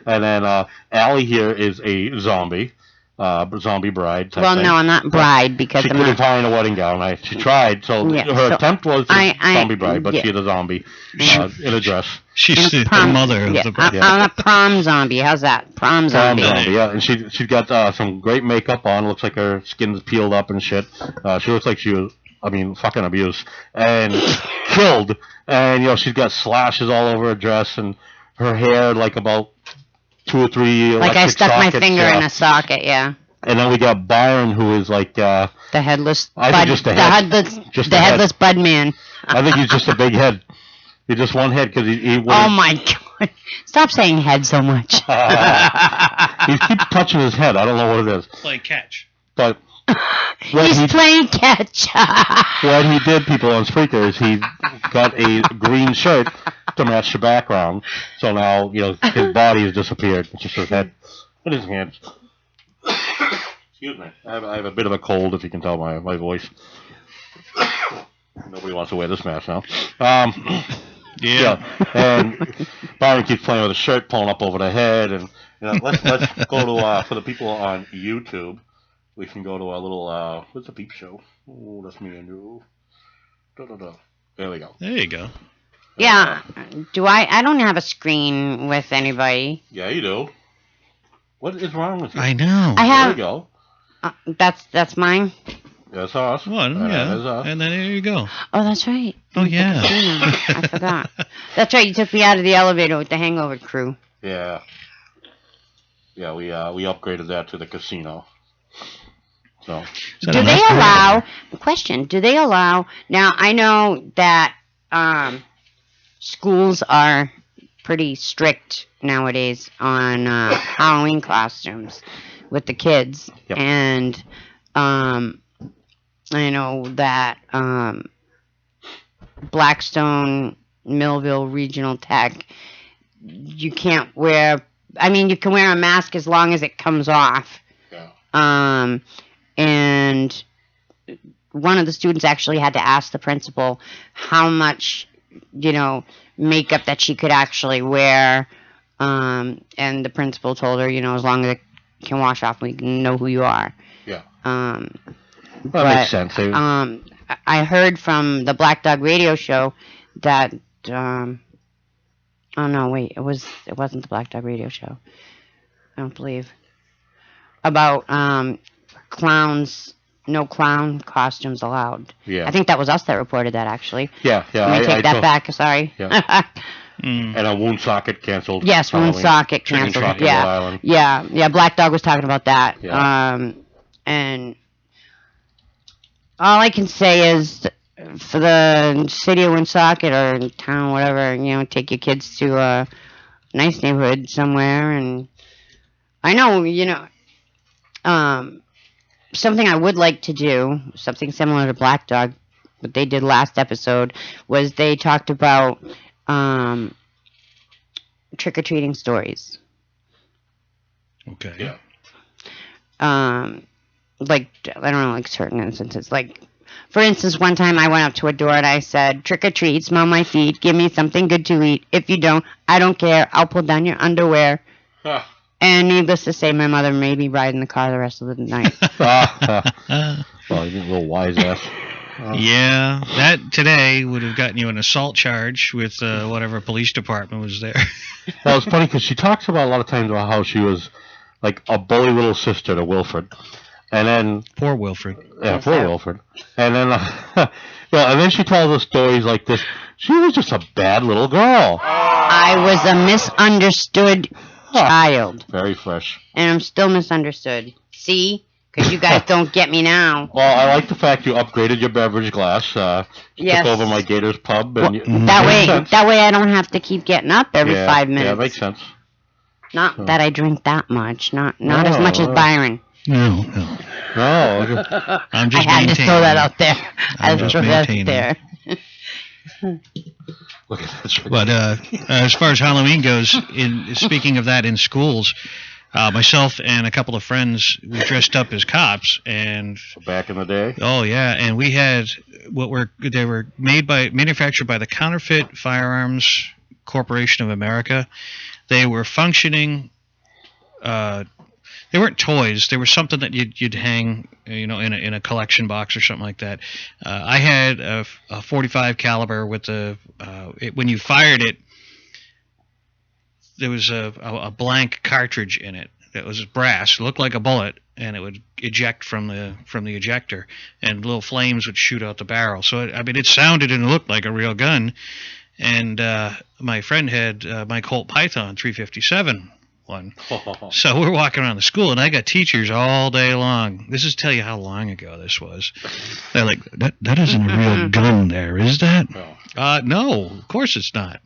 and then Allie here is a zombie. Zombie bride type Well, thing. no, I'm not bride because she I'm couldn't not. tie in a wedding gown. She tried, so Yeah, her so attempt was zombie bride, but yeah. she's a zombie in a dress. She's the mother of the bride. I'm a prom zombie. How's that? Prom zombie. Yeah, and she's got some great makeup on. Looks like her skin's peeled up and shit. She looks like she was, fucking abused and killed. And you know, she's got slashes all over her dress and her hair like about 2 or 3 Like I electric stuck my sockets, finger in a socket. Yeah. And then we got Byron, who is like the headless. I bud, think just the head. the headless bud man. I think he's just a big head. He's just one head because he Oh my god! Stop saying head so much. he keeps touching his head. I don't know what it is. Play catch. But he's playing catch. what he did, people on Spreaker, is he got a green shirt to match the background. So now, you know, his body has disappeared. It's just his head and his hands. Excuse me. I have a bit of a cold, if you can tell my voice. Nobody wants to wear this mask now. Yeah. And Byron keeps playing with a shirt pulling up over the head. And you know, let's go to for the people on YouTube. We can go to our little what's the peep show? Oh, that's me and you. There we go. There you go. Yeah. I don't have a screen with anybody. Yeah, you do. What is wrong with you? I know. I have. There you go. That's mine. That's us. One, yeah. And then there you go. Oh, that's right. Oh, yeah. I forgot. That's right. You took me out of the elevator with the Hangover crew. Yeah. Yeah, we upgraded that to the casino. So. Do they allow? Question. Do they allow? Now I know that schools are pretty strict nowadays on Halloween costumes with the kids, yep. And I know that Blackstone, Millville Regional Tech, you can't wear. I mean, you can wear a mask as long as it comes off. Yeah. And one of the students actually had to ask the principal how much, makeup that she could actually wear. And the principal told her, as long as it can wash off, we can know who you are. Yeah. That makes sense. I heard from the Black Dog radio show that, oh no, wait, it wasn't the Black Dog radio show. I don't believe. About, clowns, no clown costumes allowed. Yeah. I think that was us that reported that, actually. Yeah. Let me take that back. Sorry. Yeah. And a wound socket canceled. Yes, wound socket canceled. Yeah. Black Dog was talking about that. Yeah. And all I can say is, for the city of Woonsocket or town, whatever, take your kids to a nice neighborhood somewhere. And I know, something I would like to do, something similar to Black Dog, what they did last episode, was they talked about trick-or-treating stories. Okay. Yeah. Like, I don't know, like certain instances. Like, for instance, one time I went up to a door and I said, trick or treat, smell my feet, give me something good to eat. If you don't, I don't care. I'll pull down your underwear. Huh. And needless to say, my mother made me ride in the car the rest of the night. Well, you're a little wise ass. Yeah, that today would have gotten you an assault charge with whatever police department was there. Well, it's funny because she talks about a lot of times about how she was like a bully little sister to Wilfred. And then poor Wilfred. Yeah, poor Wilfred. And then, and then she tells us stories like this. She was just a bad little girl. I was a misunderstood child. Very fresh. And I'm still misunderstood. See? Because you guys don't get me now. Well, I like the fact you upgraded your beverage glass. Yes. Took over my Gators pub. And that way I don't have to keep getting up every 5 minutes. Yeah, makes sense. Not that I drink that much. Not as much as Byron. No. I'm just I had to throw that out there. Look at that. But as far as Halloween goes, speaking of that in schools, myself and a couple of friends, we dressed up as cops, and back in the day. Oh yeah, and we had they were manufactured by the Counterfeit Firearms Corporation of America. They were functioning. They weren't toys. They were something that you'd hang, in a collection box or something like that. I had a .45 caliber with when you fired it, there was a blank cartridge in it that was brass, looked like a bullet, and it would eject from the ejector, and little flames would shoot out the barrel. So it sounded and looked like a real gun. And my friend had my Colt Python 357 one. So we're walking around the school, and I got teachers all day long. This is to tell you how long ago this was. They're like, that isn't a real gun there, is that? No, of course it's not.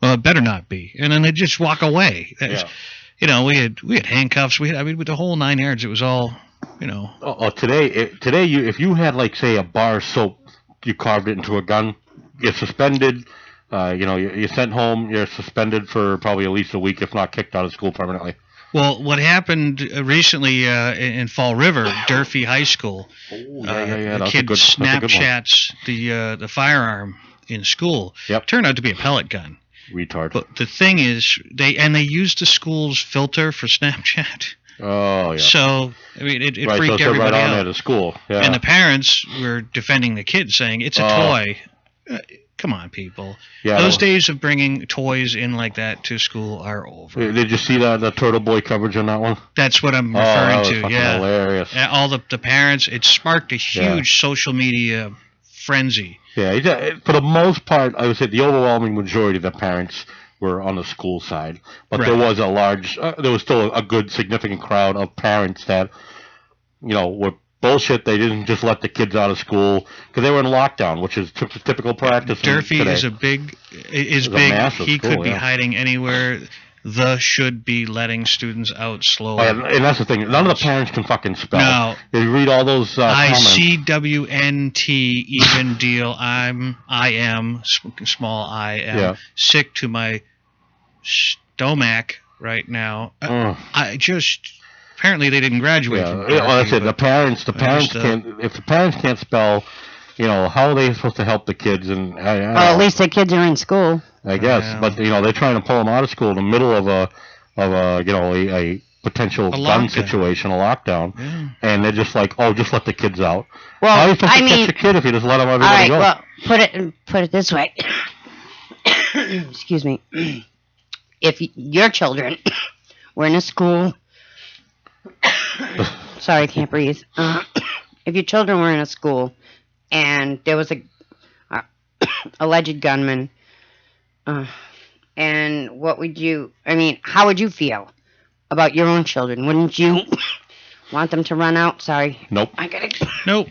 Well, it better not be. And then they just walk away. We had handcuffs. With the whole 9 yards, it was all, Today, if you had, like, say, a bar of soap, you carved it into a gun, you're suspended. You're sent home. You're suspended for probably at least a week, if not kicked out of school permanently. Well, what happened recently in Fall River, Durfee High School, the kid Snapchats the firearm in school. Yep. Turned out to be a pellet gun. Retard. But the thing is, they used the school's filter for Snapchat. Oh, yeah. So, it right, freaked so everybody right on out. There to school. Yeah. And the parents were defending the kid, saying, it's a toy. Come on, people. Yeah, those days of bringing toys in like that to school are over. Did you see the Turtle Boy coverage on that one? That's what I'm referring to. Yeah, hilarious. All the parents. It sparked a huge social media frenzy. Yeah, for the most part, I would say the overwhelming majority of the parents were on the school side, but there was there was still a good, significant crowd of parents that, were bullshit. They didn't just let the kids out of school because they were in lockdown, which is typical practice. Durfee today. is big. He school, could be hiding anywhere. Should be letting students out slowly. And that's the thing. None of the parents can fucking spell. No. You read all those comments. ICWNT even deal. I am small I am sick to my stomach right now. I just. Apparently, they didn't graduate. Yeah, like I said, the parents can't. If the parents can't spell, how are they supposed to help the kids? And at least the kids are in school. I guess, but they're trying to pull them out of school in the middle of a potential gun situation, a lockdown, and they're just like, just let the kids out. Well, how are you supposed to catch a kid if you just let everybody go? Well, put it this way. Excuse me. If your children were in a school. Sorry, I can't breathe. If your children were in a school and there was a alleged gunman, and what would you? How would you feel about your own children? Wouldn't you want them to run out? Sorry. Nope. Nope.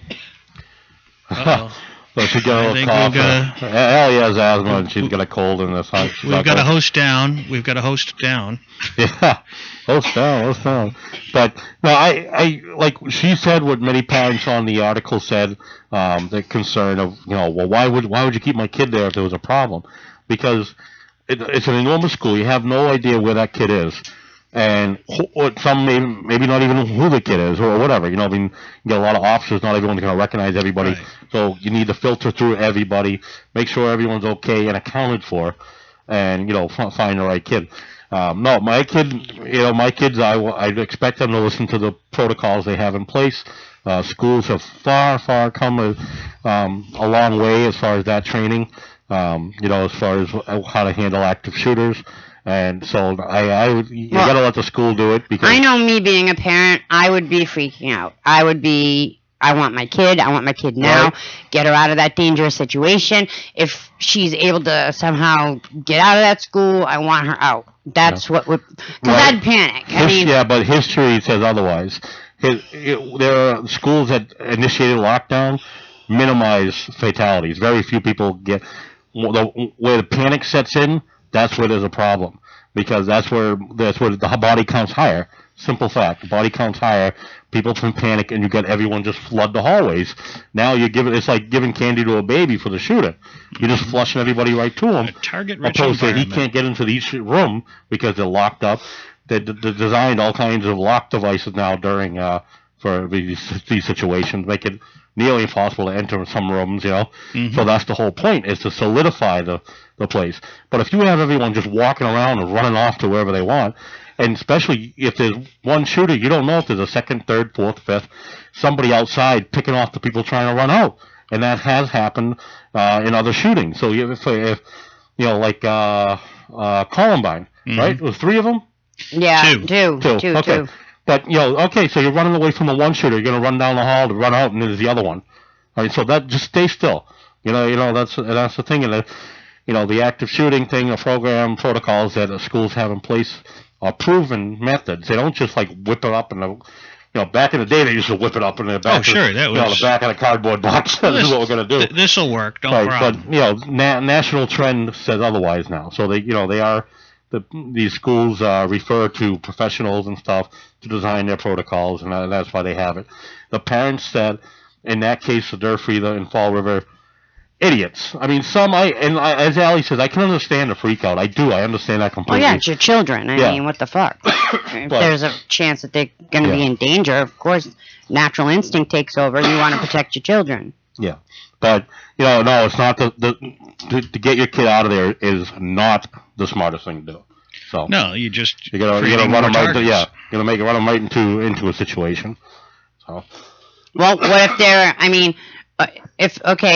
So she got a little cough. Ellie has asthma and she's got a cold in this house. We've got a host down. Yeah, host down. But no, I like she said what many parents on the article said. The concern of why would you keep my kid there if there was a problem? Because it's an enormous school. You have no idea where that kid is. And some maybe not even who the kid is or whatever. You get a lot of officers. Not everyone's going to recognize everybody. Right. So you need to filter through everybody, make sure everyone's okay and accounted for, and find the right kid. No, my kids, I'd expect them to listen to the protocols they have in place. Schools have far come a long way as far as that training. As far as how to handle active shooters. And so you gotta let the school do it because I know me being a parent, I would be freaking out. I want my kid now. Right. Get her out of that dangerous situation. If she's able to somehow get out of that school, I want her out. That's what would, because I'd panic. But history says otherwise. There are schools that initiated lockdown, minimize fatalities. Very few people get where the panic sets in. That's where there's a problem because that's where the body counts higher. Simple fact. The body count's higher. People can panic, and you get everyone just flood the hallways. Now it's like giving candy to a baby for the shooter. You're just flushing everybody right to him. Target-rich Opposed to he environment. can't get into each room because they're locked up. They designed all kinds of lock devices now during for these situations, make it nearly impossible to enter some rooms. So that's the whole point, is to solidify the place. But if you have everyone just walking around and running off to wherever they want, and especially if there's one shooter, you don't know if there's a second, third, fourth, fifth, somebody outside picking off the people trying to run out, and that has happened in other shootings. So if like Columbine, right? It was 3 of them. Yeah, Two. Okay. But so you're running away from the one shooter. You're gonna run down the hall to run out, and there's the other one. All right, so that just stay still. That's the thing. And the active shooting thing, the program protocols that the schools have in place are proven methods. They don't just like whip it up and back in the day they used to whip it up in the back. The back of the cardboard box. This is what we're gonna do. This will work. No problem. But national trend says otherwise now. So they are. These schools refer to professionals and stuff to design their protocols, and that's why they have it. The parents that, in that case, the Durfee and Fall River, idiots. I mean, as Ali says, I can understand the freak out. I do. I understand that completely. Well, yeah, it's your children. I mean, what the fuck? If there's a chance that they're going to be in danger, of course, natural instinct takes over. You want to protect your children. Yeah. But, no, it's not to get your kid out of there is not the smartest thing to do. So no, you gotta run them right. You're gonna run them right into a situation. So. Well, what if they're? I mean,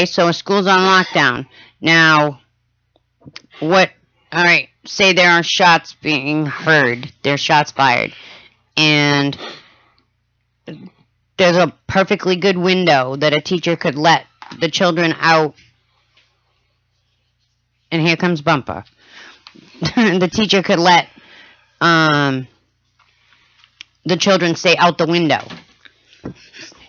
so a school's on lockdown now. What? All right. Say there are shots being heard. There's shots fired, and there's a perfectly good window that a teacher could let the children out. And here comes Bumpa. The teacher could let the children stay out the window.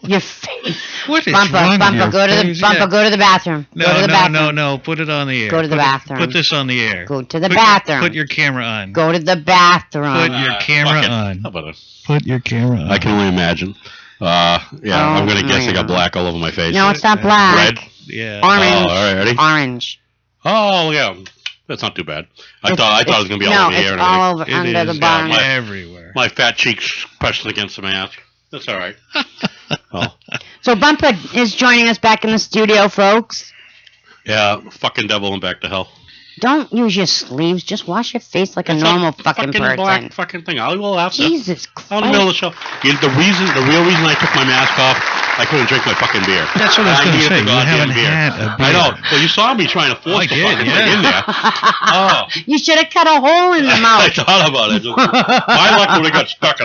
Your face. What is Bumpa, wrong Bumpa, go to the Bumpa, go to the bathroom. No, go to the bathroom. No. Put it on the air. Go to the bathroom. Put this on the air. Go to the bathroom. Put your camera on. Go to the bathroom. Put your camera on. How about it? Put your camera on. I can only imagine. I'm gonna guess I got black all over my face. No, it's not black. Red. Yeah. Orange. Oh, all right, ready? Orange. Oh yeah, that's not too bad. I thought it was gonna be all over the air. No, it's all over under the barn. Everywhere. My fat cheeks pressed against the mask. That's all right. So Bumpa is joining us back in the studio, folks. Yeah, fucking devil and back to hell. Don't use your sleeves. Just wash your face like a normal fucking person. Black fucking thing. I will after. Jesus Christ. Out in the middle of the show. The real reason I took my mask off, I couldn't drink my fucking beer. That's what I was going to say. You haven't had a beer. I know. Well, you saw me trying to force the fucking thing in there. Oh. You should have cut a hole in the mouth. I thought about it. My luck would have got stuck.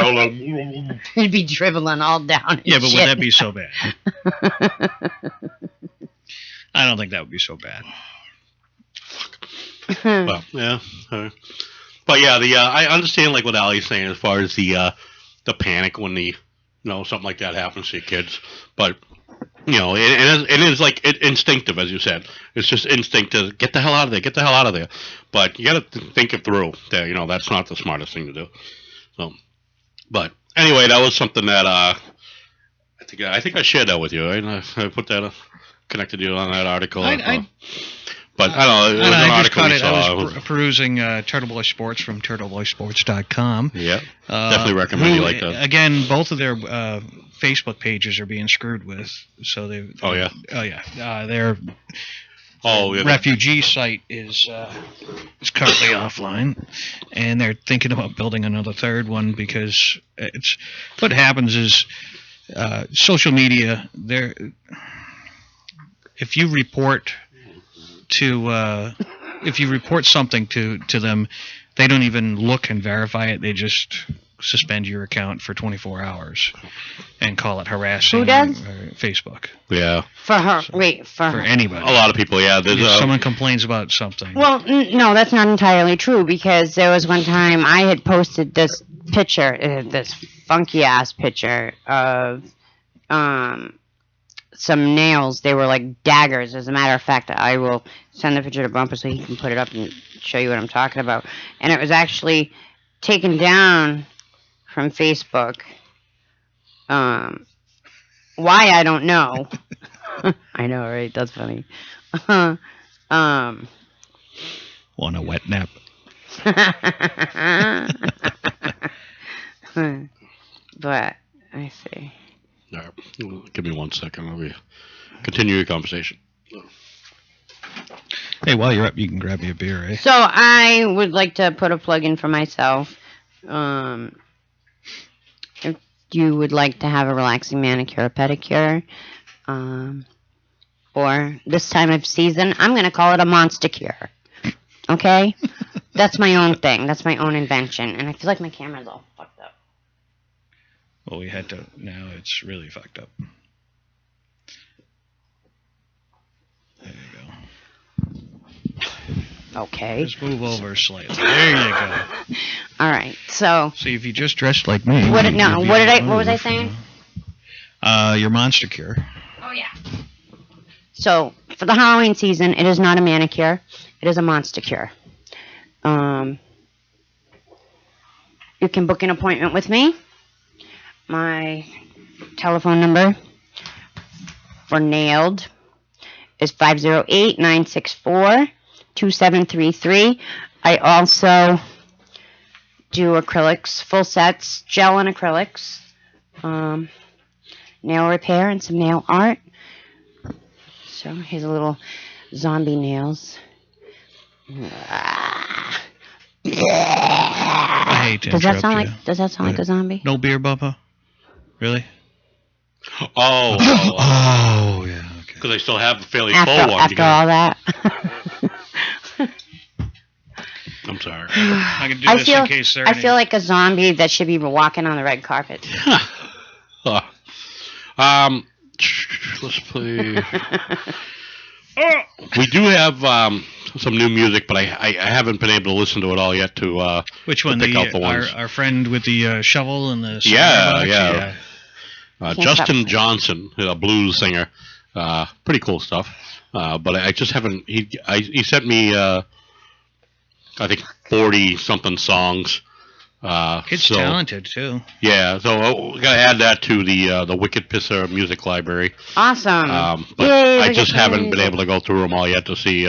You'd be dribbling all down. Yeah, but would that be so bad? I don't think that would be so bad. Well, yeah. But yeah, I understand like what Ali's saying as far as the panic when something like that happens to your kids. But it is like instinctive, as you said. It's just instinct to get the hell out of there, get the hell out of there. But you got to think it through. That that's not the smartest thing to do. So, but anyway, that was something that I think I shared that with you. Right? I put that connected you on that article. But I don't know. It was an I just article caught it. I was perusing Turtle Boy Sports from turtleboysports.com. Yeah, definitely recommend you like that. Again, both of their Facebook pages are being screwed with. So they. Oh yeah. Their refugee site is currently offline, and they're thinking about building another third one because it's what happens is social media. If you report something to them, they don't even look and verify it. They just suspend your account for 24 hours and call it harassing. Who does? Facebook. Yeah. For anybody. A lot of people. Yeah. If someone complains about something. Well, no, that's not entirely true because there was one time I had posted this picture, this funky ass picture of some nails. They were like daggers. As a matter of fact, I will send the picture to Bumpa so he can put it up and show you what I'm talking about. And it was actually taken down from Facebook. Why, I don't know. I know, right? That's funny. Want a wet nap? But I see. All right. Give me 1 second. Let me continue your conversation. Hey, while you're up, you can grab me a beer, eh? So I would like to put a plug in for myself. If you would like to have a relaxing manicure or pedicure, or this time of season, I'm going to call it a monster cure. Okay? That's my own thing. That's my own invention. And I feel like my camera's all fucked up. Well, we had to. Now it's really fucked up. There you go. Okay. Just move over slightly. There you go. All right. So. See, if you just dressed like me. What was I saying? Your monster cure. Oh yeah. So for the Halloween season, it is not a manicure. It is a monster cure. You can book an appointment with me. My telephone number for Nailed is 508-964-2733. I also do acrylics, full sets, gel and acrylics, nail repair, and some nail art. So here's a little zombie nails. I hate to Does that sound interrupt you. Does that sound like a zombie? No beer, Bumpa? Really? Oh, yeah. Because I still have a fairly After full one. all that. I'm sorry. I can do this in case there. I feel like a zombie that should be walking on the red carpet. Let's play. We do have some new music, but I haven't been able to listen to it all yet. Which one? To pick out the ones. Our friend with the shovel and the yeah. Justin Johnson, a blues singer. Pretty cool stuff. But I just haven't. He sent me I think 40 something songs. Kid's talented too. Yeah, so we gotta add that to the Wicked Pissah music library. Awesome. But Yay, I just haven't music. been able to go through them all yet to see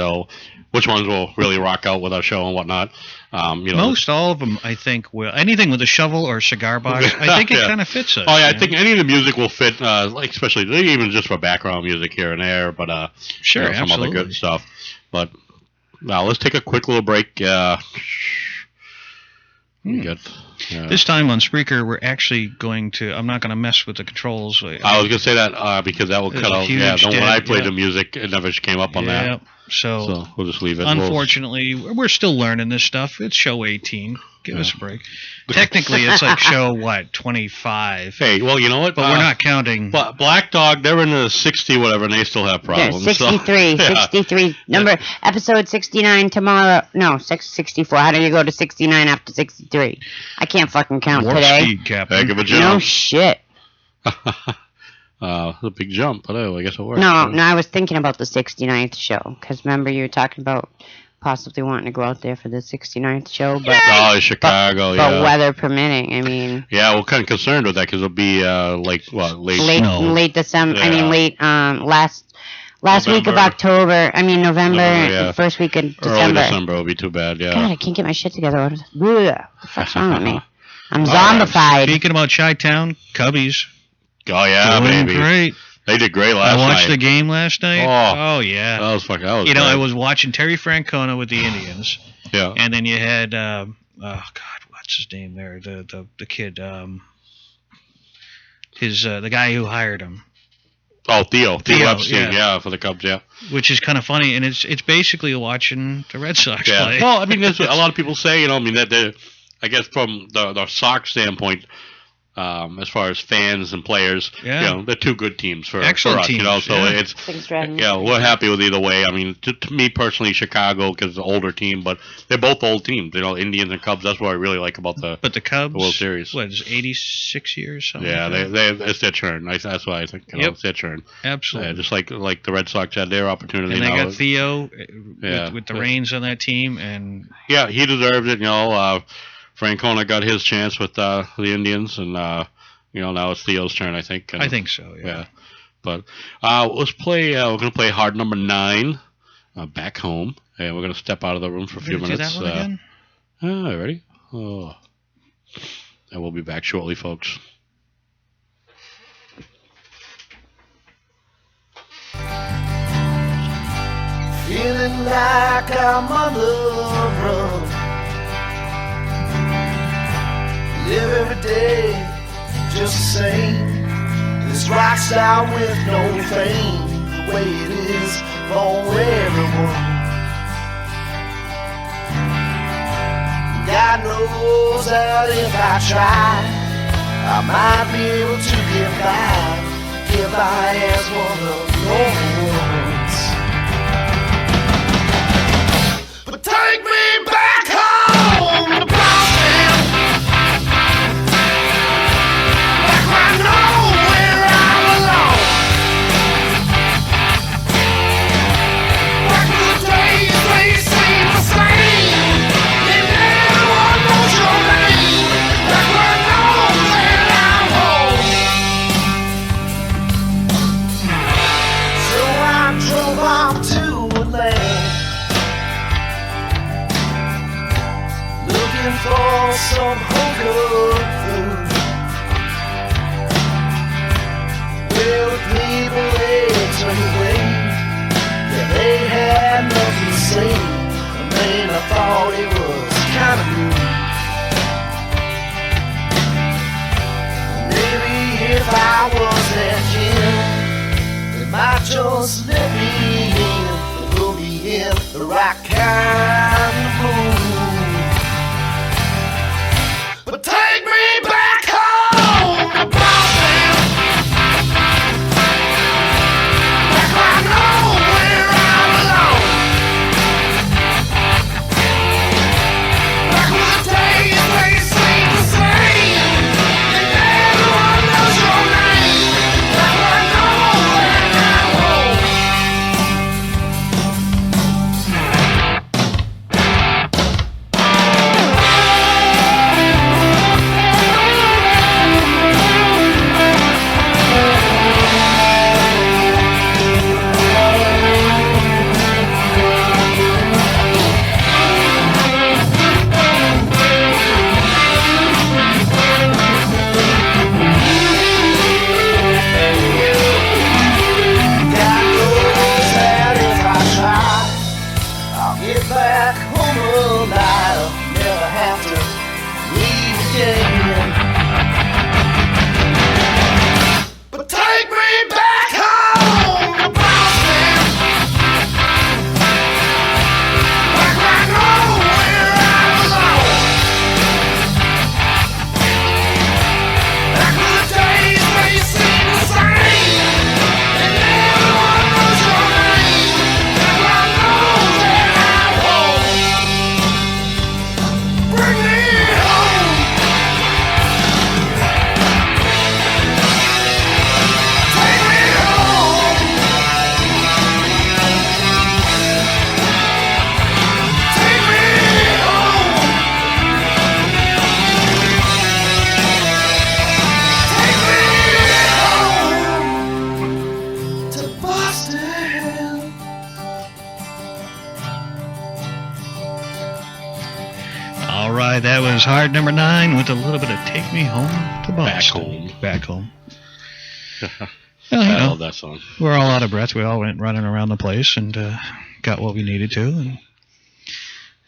which ones will really rock out with our show and whatnot. Most all of them, I think, will. Anything with a shovel or cigar box, I think it kind of fits us. Oh yeah, I think any of the music will fit, like especially even just for background music here and there, but sure, some other good stuff. But now let's take a quick little break. This time on Spreaker, we're actually going to. I'm not going to mess with the controls. I was going to say that because that will cut out. Yeah, when I played the music, it never came up on that. So we'll just leave it. Unfortunately, we're still learning this stuff. It's show 18. Give us a break. Technically, it's like show, 25? Hey, well, you know what? But we're not counting. Black Dog, they're in the 60 whatever, and they still have problems. Yeah, 63. So, 63. Number, episode 69 tomorrow. No, 64. How do you go to 69 after 63? I can't fucking count Warp today. speed, Captain. Heck of a jump. No shit. It's a big jump, but I guess it works. No, I was thinking about the 69th show. Because remember, you were talking about possibly wanting to go out there for the 69th show. But, Chicago, but weather permitting, I mean. Yeah, we're kind of concerned with that because it'll be late December. Yeah. I mean, late last week of October. I mean, November, first week of December. Early December will be too bad, yeah. God, I can't get my shit together. What the fuck's wrong with me? I'm zombified. Speaking about Chi-Town, Cubbies. Oh, yeah, doing baby. Great. They did great last night. I watched the game last night. Oh yeah. That was fucking. That was you know, great. I was watching Terry Francona with the Indians. Yeah. And then you had oh God, what's his name there? The kid, the guy who hired him. Oh, Theo Epstein, yeah, for the Cubs, yeah. Which is kind of funny, and it's basically watching the Red Sox play. Well, I mean, that's what a lot of people say. You know, I mean that I guess from the Sox standpoint. As far as fans and players, you know, they're two good teams for us, teams, you know. So it's we're happy with either way. I mean, to me personally, Chicago because it's an older team, but they're both old teams. You know, Indians and Cubs. That's what I really like about the Cubs, the World Series. What is 86 years? Something Yeah, like it's their turn. That's why I think it's their turn. Absolutely. Just like the Red Sox had their opportunity. And they now. got Theo with the reins on that team, and yeah, he deserves it. You know. Francona got his chance with the Indians, and now it's Theo's turn, I think. And, I think so. Yeah. But let's play. We're gonna play hard number 9, Back Home, and we're gonna step out of the room for a few minutes. Do that one again? Ready? Oh. And we'll be back shortly, folks. Feeling like I'm on the run. Live every day just the same. This rock star with no fame, the way it is for everyone. God knows that if I try, I might be able to get by as one of the ones. But take me back home to Boston, back where I know where I belong, back to the days they seem the same. Everyone knows your name, back where I know that I'm home. So I drove off to Atlanta, looking for some home-cooked food. Well, the people they turned away, yeah, they had nothing to say. I mean, I thought it was kind of rude. Maybe if I was that kid, they might just let me in and put me in the right kind of mood. But take me back home to Boston, back where I know where I belong, back where the days they seem the same, and everyone knows your name, back where I know that I'm home. God knows that if I try, I'll get back home alive. I'll never have to leave again. But take me back home to Boston, back where I know where I belong, back where the days they seem the same, and everyone knows your name, back where I know that I'm home. Bring me home. Take me home. Take me home. Take me home to Boston. All right, that was hard number 9 with a little bit of "Take Me Home to Boston." Back home. Well, you I know, love that song. we're all out of breath. We all went running around the place and got what we needed to,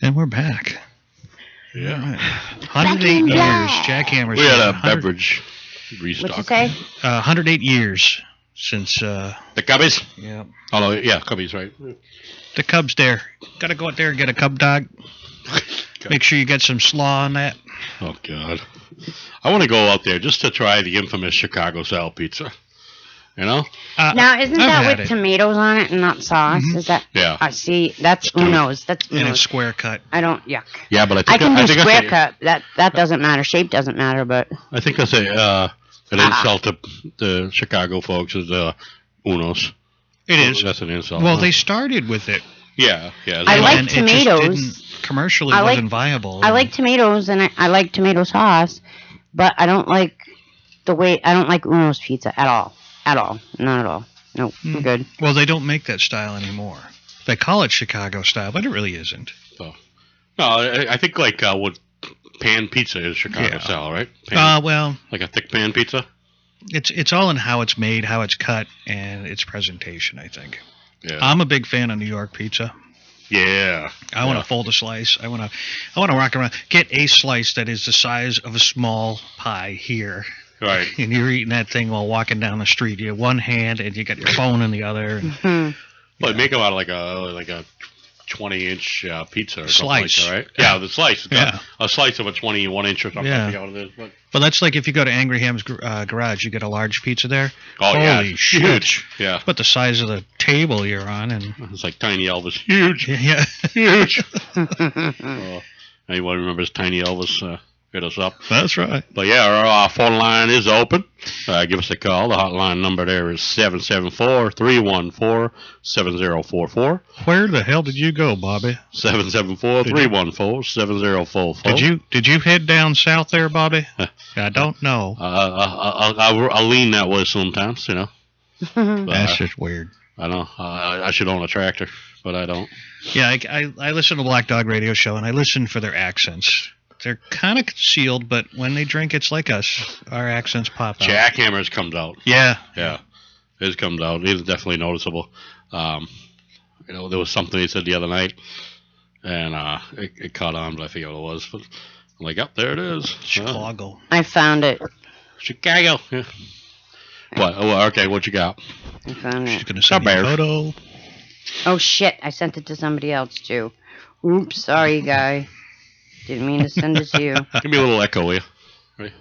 and we're back. Yeah. All right. 108 years. Jackhammers. We had a 100 beverage restock. What'd you say? 108 years since The Cubbies? yeah, Oh, no, yeah, Cubbies, right. the Cubs there. Got to go out there and get a Cub dog. Make sure you get some slaw on that. Oh, God. I want to go out there just to try the infamous Chicago style pizza. You know? Now, isn't I've that had with it. tomatoes on it and not sauce? Is that? Yeah. I see. That's Uno's. That's And it's Uno's. square cut. I don't. Yuck. Yeah, but I I think can do think square that's cut. That doesn't matter. Shape doesn't matter. But I think that's an insult to the Chicago folks is Uno's. It is. That's an insult. Well, huh? they started with it. Yeah, yeah. I like And it just tomatoes. didn't- commercially I wasn't viable. I like tomatoes and I like tomato sauce, but I don't like I don't like Uno's pizza at all. At all. Not at all. Nope. I'm good. Well, they don't make that style anymore. They call it Chicago style, but it really isn't. So, no, I think like what pan pizza is Chicago style, right? Well, like a thick pan pizza. It's all in how it's made, how it's cut, and its presentation, I think. Yeah. I'm a big fan of New York pizza. Yeah. I want to fold a slice. I want to rock around. Get a slice that is the size of a small pie here. Right. And you're eating that thing while walking down the street. You have one hand and you got your phone in the other. And, Well, make them out of like a 20-inch pizza or Slice. something like that, right? Yeah, the slice. Yeah. A slice of a 21-inch or something. Yeah. I forget what it is, but But that's like if you go to Angry Ham's garage, you get a large pizza there. Oh, yeah, Holy it's shit. huge. Yeah. But the size of the table you're on, and it's like Tiny Elvis. Huge. Yeah. Huge. Anyone remembers Tiny Elvis? Hit us up. That's right. But yeah, our phone line is open. Give us a call. The hotline number there is 774-314-7044. Where the hell did you go, Bobby? 774-314-7044. Did you head down south there, Bobby? I don't know. I'll lean that way sometimes, you know. That's just weird. I know. I should own a tractor, but I don't. Yeah, I listen to Black Dog Radio Show, and I listen for their accents. They're kind of concealed, but when they drink, it's like us. Our accents pop out. Jackhammers comes out. Yeah. Yeah. His comes out. It's definitely noticeable. There was something he said the other night, and it caught on, but I forget what it was. But I'm like, there it is. Chicago. I found it. Chicago. Yeah. What? Oh, okay, what you got? I found it. She's going to send me a photo. Oh, shit. I sent it to somebody else, too. Oops. Sorry, guy. Didn't mean to send it to you. Give me a little echo, will you? Ready?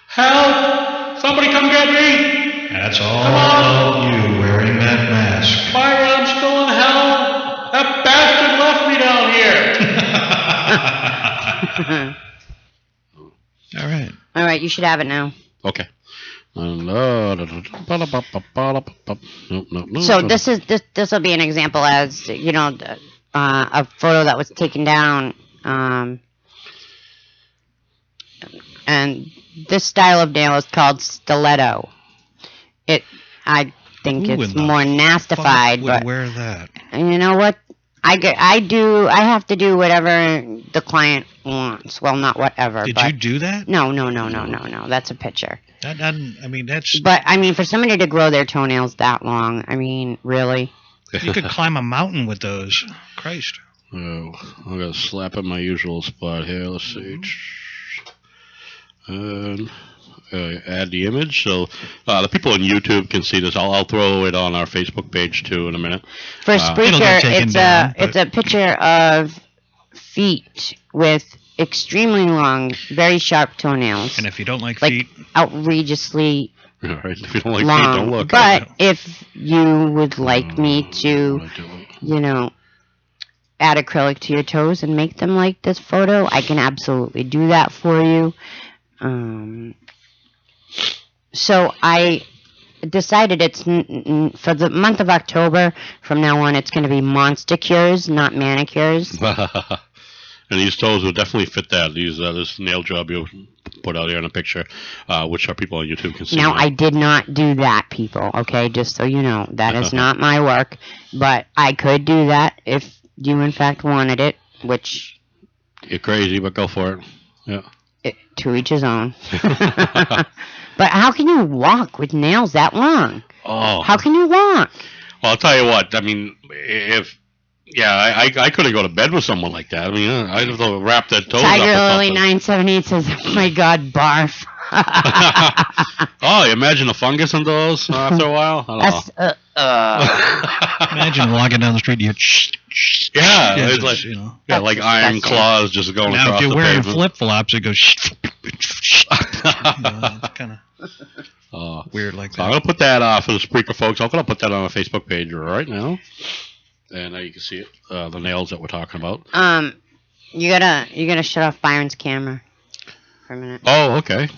Help! Somebody come get me! That's all about you wearing that mask. Byron, I'm still in hell! That bastard left me down here! All right. All right, you should have it now. Okay. So this will be an example as, you know, a photo that was taken down. And this style of nail is called stiletto. I think it's more nastified, would but wear that? And you know what? I have to do whatever the client wants. Well, not whatever. Did but you do that? No. That's a picture. That's. But I mean, for somebody to grow their toenails that long, I mean, really. You could climb a mountain with those. Christ. Oh, I got to slap in my usual spot here. Let's see. And add the image. So the people on YouTube can see this. I'll throw it on our Facebook page too in a minute. For Spreaker, it's a picture of feet with extremely long, very sharp toenails. And if you don't like feet, outrageously right. If you don't like long. feet, don't look. But if you would like me to, you know, add acrylic to your toes and make them like this photo, I can absolutely do that for you. So I decided it's for the month of October. From now on, it's going to be monster cures, not manicures. And these toes will definitely fit that. This nail job you put out here in a picture, which our people on YouTube can see. Now, I did not do that, people. Okay, just so you know, that is not my work. But I could do that if you in fact wanted it, which you're crazy, but go for it. Yeah. To each his own. But how can you walk with nails that long? Oh. How can you walk? Well, I'll tell you what. I mean, I couldn't go to bed with someone like that. I mean, I'd have to wrap that toes Tiger up. Lily 978 says, "Oh my God, barf." Oh, you imagine the fungus in those after a while? I don't know. Imagine walking down the street and Yeah, it's it's like, you know. like iron claws just going Now, across if you're the wearing pavement. flip flops, it goes. It's kind of weird like that. I'm gonna put that for the Spreaker folks. I'm gonna put that on our Facebook page right now, and you can see it. The nails that we're talking about. You gotta shut off Byron's camera for a minute. Oh, okay.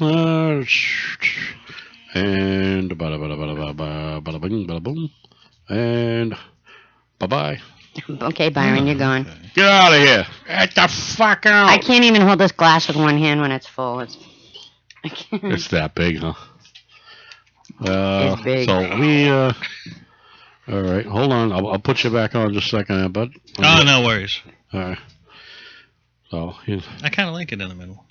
And bada bada bada bada bada bing bada boom, and bye bye. Okay, Byron, you're gone. Get out of here. Get the fuck out. I can't even hold this glass with one hand when it's full. I can't. It's that big, huh? It's big. So let me. All right, hold on. I'll put you back on just a second, bud. Oh, no worries. All right. So I kind of like it in the middle.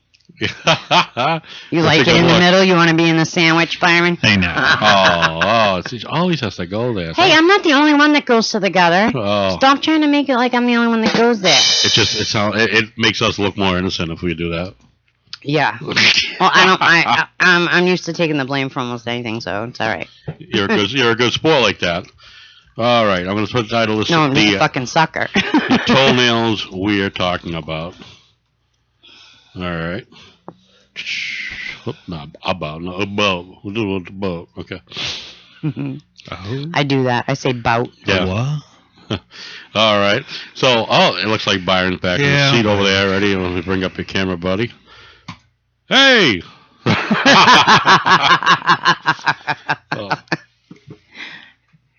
You like it in the middle? You want to be in the sandwich, Byron? Hey, no. It always has to go there. Hey, I'm not the only one that goes to the gutter. Oh. Stop trying to make it like I'm the only one that goes there. It makes us look more innocent if we do that. Yeah. Well, I'm used to taking the blame for almost anything, so it's all right. You're a good sport like that. All right, I'm going to put the title of No, I'm just a fucking sucker. the toenails we're talking about. All right. About. We'll do it about. Okay. I do that. I say bout. Yeah. All right. So, it looks like Byron's back in the seat over there already. Let me bring up your camera, buddy. Hey!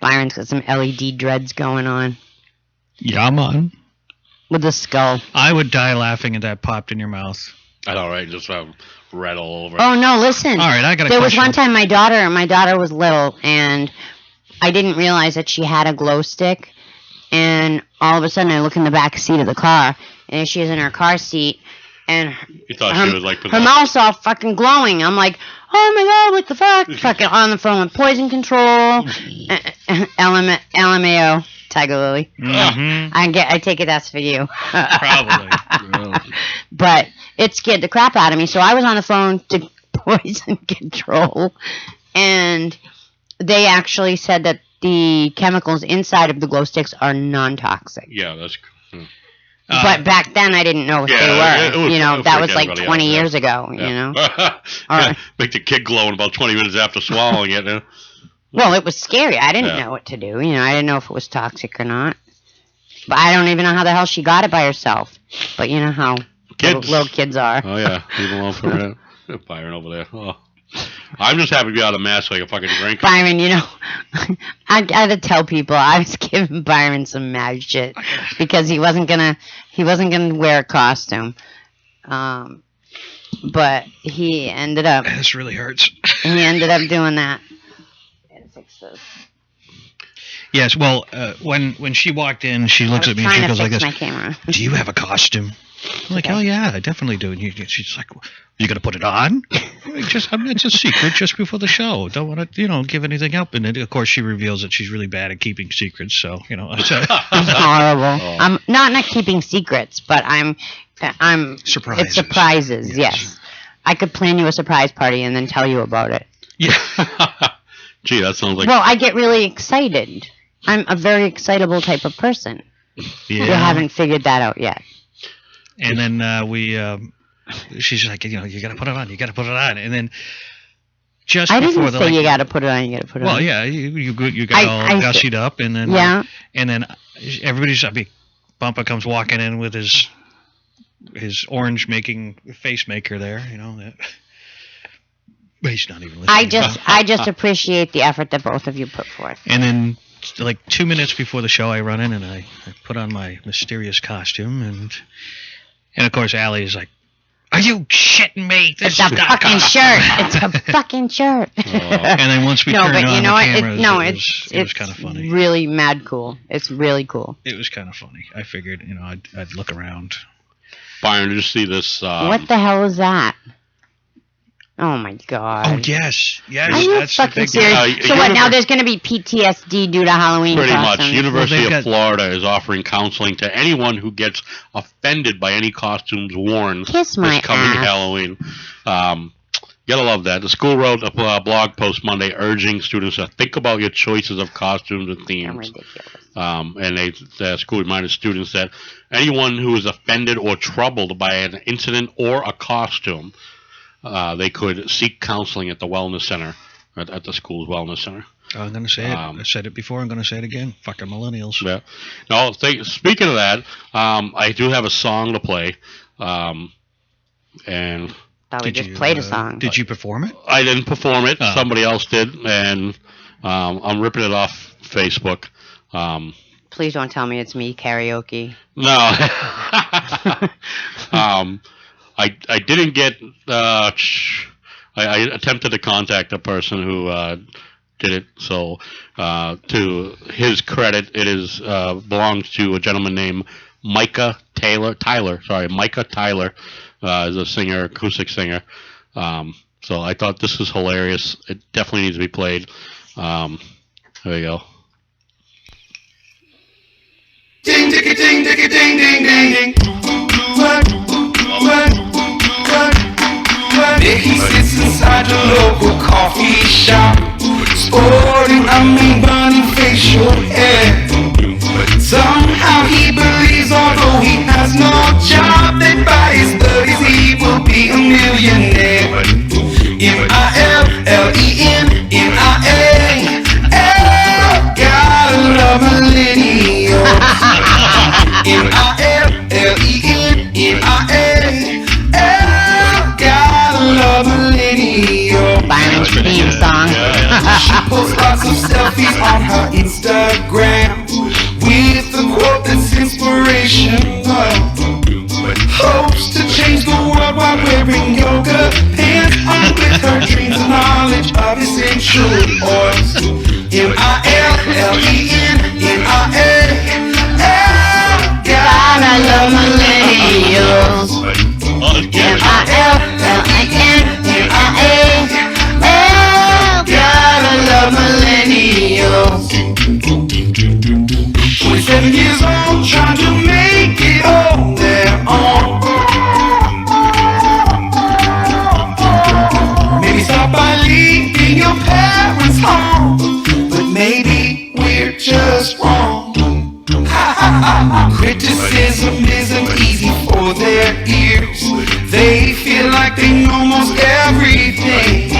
Byron's got some LED dreads going on. Yeah, man. With the skull. I would die laughing if that popped in your mouth. I know, right? Just red all over. Oh, no, listen. All right, I got a There question. was one time my daughter was little, and I didn't realize that she had a glow stick. And all of a sudden, I look in the back seat of the car, and she's in her car seat, and You thought she was like her mouth's all fucking glowing. I'm like, oh my god, what the fuck? Fucking on the phone with poison control, LMAO, Tiger Lily. Mm-hmm. I take it that's for you. Probably. But it scared the crap out of me. So I was on the phone to poison control, and they actually said that the chemicals inside of the glow sticks are non-toxic. Yeah, that's. But back then I didn't know if they were. It would That was like freak 20 everybody out, years ago. Yeah. Make the kid glow in about 20 minutes after swallowing it. Well, it was scary. I didn't know what to do. I didn't know if it was toxic or not. But I don't even know how the hell she got it by herself. But you know how little kids are. Oh, yeah. Leave alone for a minute. Byron over there. Oh. I'm just happy to be out of mask so I can fucking drink. Byron, I gotta tell people I was giving Byron some mad shit because he wasn't gonna wear a costume. But he ended up. This really hurts. He ended up doing that. Fix this. Yes, well, when she walked in, she looks at me and she goes like this. My camera. Do you have a costume? I'm like, oh yeah, I definitely do. And she's like, you gonna put it on? It's a secret just before the show. Don't want to, give anything up. And then, of course, she reveals that she's really bad at keeping secrets. So, It's horrible. I'm not keeping secrets, but I'm surprises. It's surprises. Yes. I could plan you a surprise party and then tell you about it. Yeah. Gee, that sounds like. Well, I get really excited. I'm a very excitable type of person. Yeah. You haven't figured that out yet. And then she's like, you got to put it on. You got to put it on. And then just I before didn't say you got to put it on. You got to put it on. Well, yeah, you got all gussied up, and then and then everybody's. Bumpa comes walking in with his orange making face maker there. But he's not even listening. I just appreciate the effort that both of you put forth. And then, like 2 minutes before the show, I run in and I put on my mysterious costume, and of course, Allie is like, "Are you shitting me? It's a fucking shirt. It's a fucking shirt." And then once we turned on the cameras, it was kind of funny. It's really mad cool. It's really cool. It was kind of funny. I figured, I'd look around. Byron, did you see this? What the hell is that? Oh my god. Oh yes. Are you fucking serious? So what, now there's going to be PTSD due to Halloween Pretty costumes? much. University of Florida is offering counseling to anyone who gets offended by any costumes worn this coming Halloween. Gotta love that. The school wrote a blog post Monday urging students to think about your choices of costumes and themes. And the school reminded students that anyone who is offended or troubled by an incident or a costume, they could seek counseling at the wellness center, at the school's wellness center. I'm going to say it. I said it before. I'm going to say it again. Fucking millennials. Yeah. No, speaking of that, I do have a song to play. And thought we just played a song. Did you perform it? I didn't perform it. Somebody else did. And I'm ripping it off Facebook. Please don't tell me it's me karaoke. No. I didn't get. I attempted to contact the person who did it. So, to his credit, it is belongs to a gentleman named Micah Tyler. Micah Tyler is a singer, acoustic singer. So I thought this was hilarious. It definitely needs to be played. There you go. Ding, ding, ding, ding, ding, ding, ding, ding. There he sits inside the local coffee shop, sporting burning facial hair. Somehow he believes, although he has no job, that by his 30s he will be a millionaire. M-I-L-L-E-N-N-I-A. Gotta love millennials. M-I-L-L-E-N-N-I-A. Gotta love millennials. Byron's theme song. She posts lots of selfies on her Instagram with a quote that's inspirational. Hopes to change the world while wearing yoga pants on with her dreams and knowledge of essential oils. M-I-L-L-E-N-N-I-A. Gotta love millennials. M-I-L-L-E-N-N-I-A. Gotta love millennials. 27 years old, trying to make it on their own. Maybe start by leaving your parents home, but maybe we're just wrong. Criticism isn't easy for their ears. They feel like they know most everything.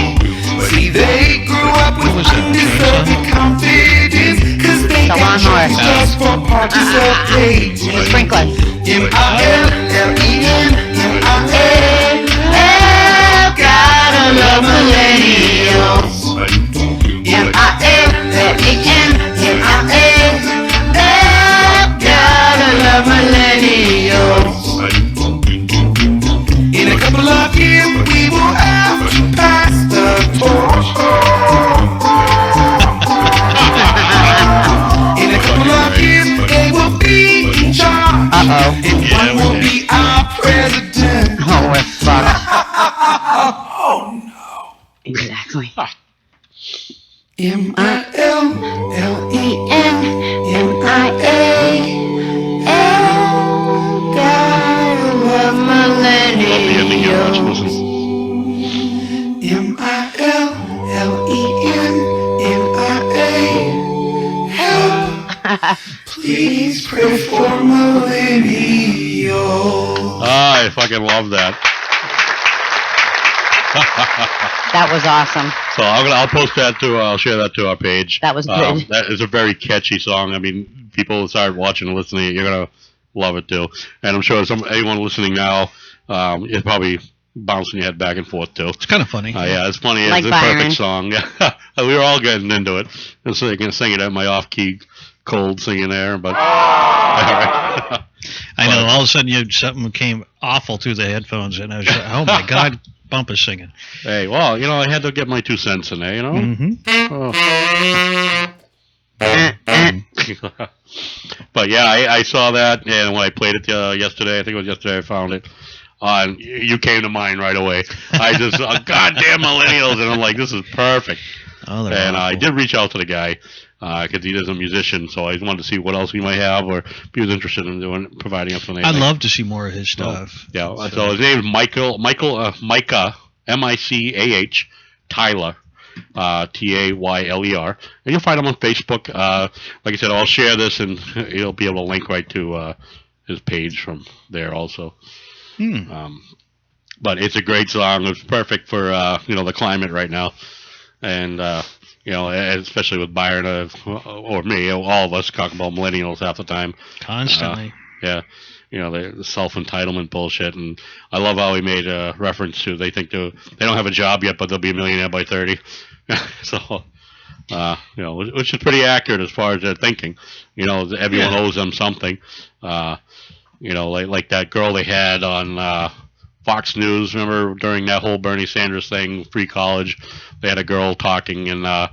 See, they grew up with undeserved confidence, cause they got choices just for participate. Sprinkler. M-I-L-L-E-N-N-I-A. Gotta love millennials. M-I-L-L-E-N-N-I-A. Gotta love millennials. In a couple of years, we will have to pass the torch. In a couple of years, they will be in charge. And one will be our president. Oh, we're fucked. Oh no. Exactly. M-I-L-L-E-N-N-I-A. Gotta love millennials. M-I-L-L-E-N-N-I-A. Help. Please pray for millennials. I fucking love that. That was awesome. So I'll post that I'll share that to our page. That was good. That is a very catchy song. I mean, people start watching and listening, you're gonna love it too. And I'm sure anyone listening now, is probably bouncing your head back and forth too. It's kind of funny. Yeah, it's funny. Like it's a Byron. perfect song. Yeah, we were all getting into it. And so you can sing it at my off-key, cold singing there, but. I know. All of a sudden, something came awful through the headphones, and I was like, "Oh my God, Bumpa's singing." Hey, well, I had to get my 2 cents in there, Mm-hmm. But yeah, I saw that, and when I played it yesterday, I think it was yesterday, I found it. And you came to mind right away. I just, goddamn millennials, and I'm like, this is perfect. Oh, and I did reach out to the guy because he is a musician, so I wanted to see what else he might have, or if he was interested in providing us with anything. I'd love to see more of his stuff. So his name is Micah, M-I-C-A-H, Tyler, T-A-Y-L-E-R, and you'll find him on Facebook. Like I said, I'll share this, and you'll be able to link right to his page from there also. But it's a great song. It's perfect for the climate right now, and especially with Byron or me, all of us talk about millennials half the time. Constantly. Yeah. The self-entitlement bullshit, and I love how he made a reference to they think they don't have a job yet, but they'll be a millionaire by 30. So, Which is pretty accurate as far as their thinking. Everyone owes them something. Like that girl they had on Fox News. Remember during that whole Bernie Sanders thing, free college, they had a girl talking, and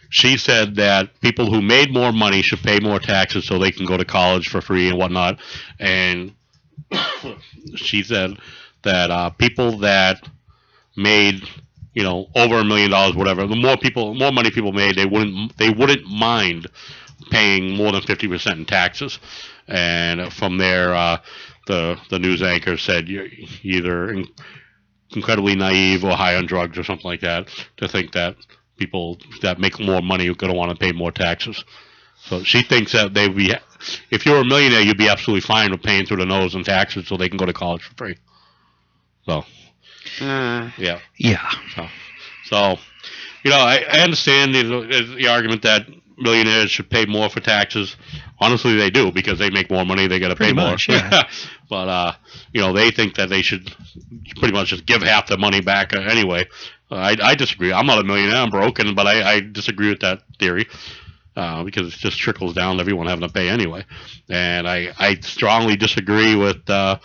she said that people who made more money should pay more taxes so they can go to college for free and whatnot. And she said that people that made over $1 million, whatever, the more money people made, they wouldn't mind paying more than 50% in taxes. And from there, the news anchor said you're either incredibly naive or high on drugs or something like that to think that people that make more money are going to want to pay more taxes. So she thinks that if you're a millionaire, you'd be absolutely fine with paying through the nose in taxes so they can go to college for free. So, yeah. So, I understand the argument that millionaires should pay more for taxes. Honestly, they do, because they make more money, they got to pay more. Yeah. But they think that they should pretty much just give half the money back anyway. I disagree. I'm not a millionaire. I'm broken, but I disagree with that theory because it just trickles down to everyone having to pay anyway. And I strongly disagree with the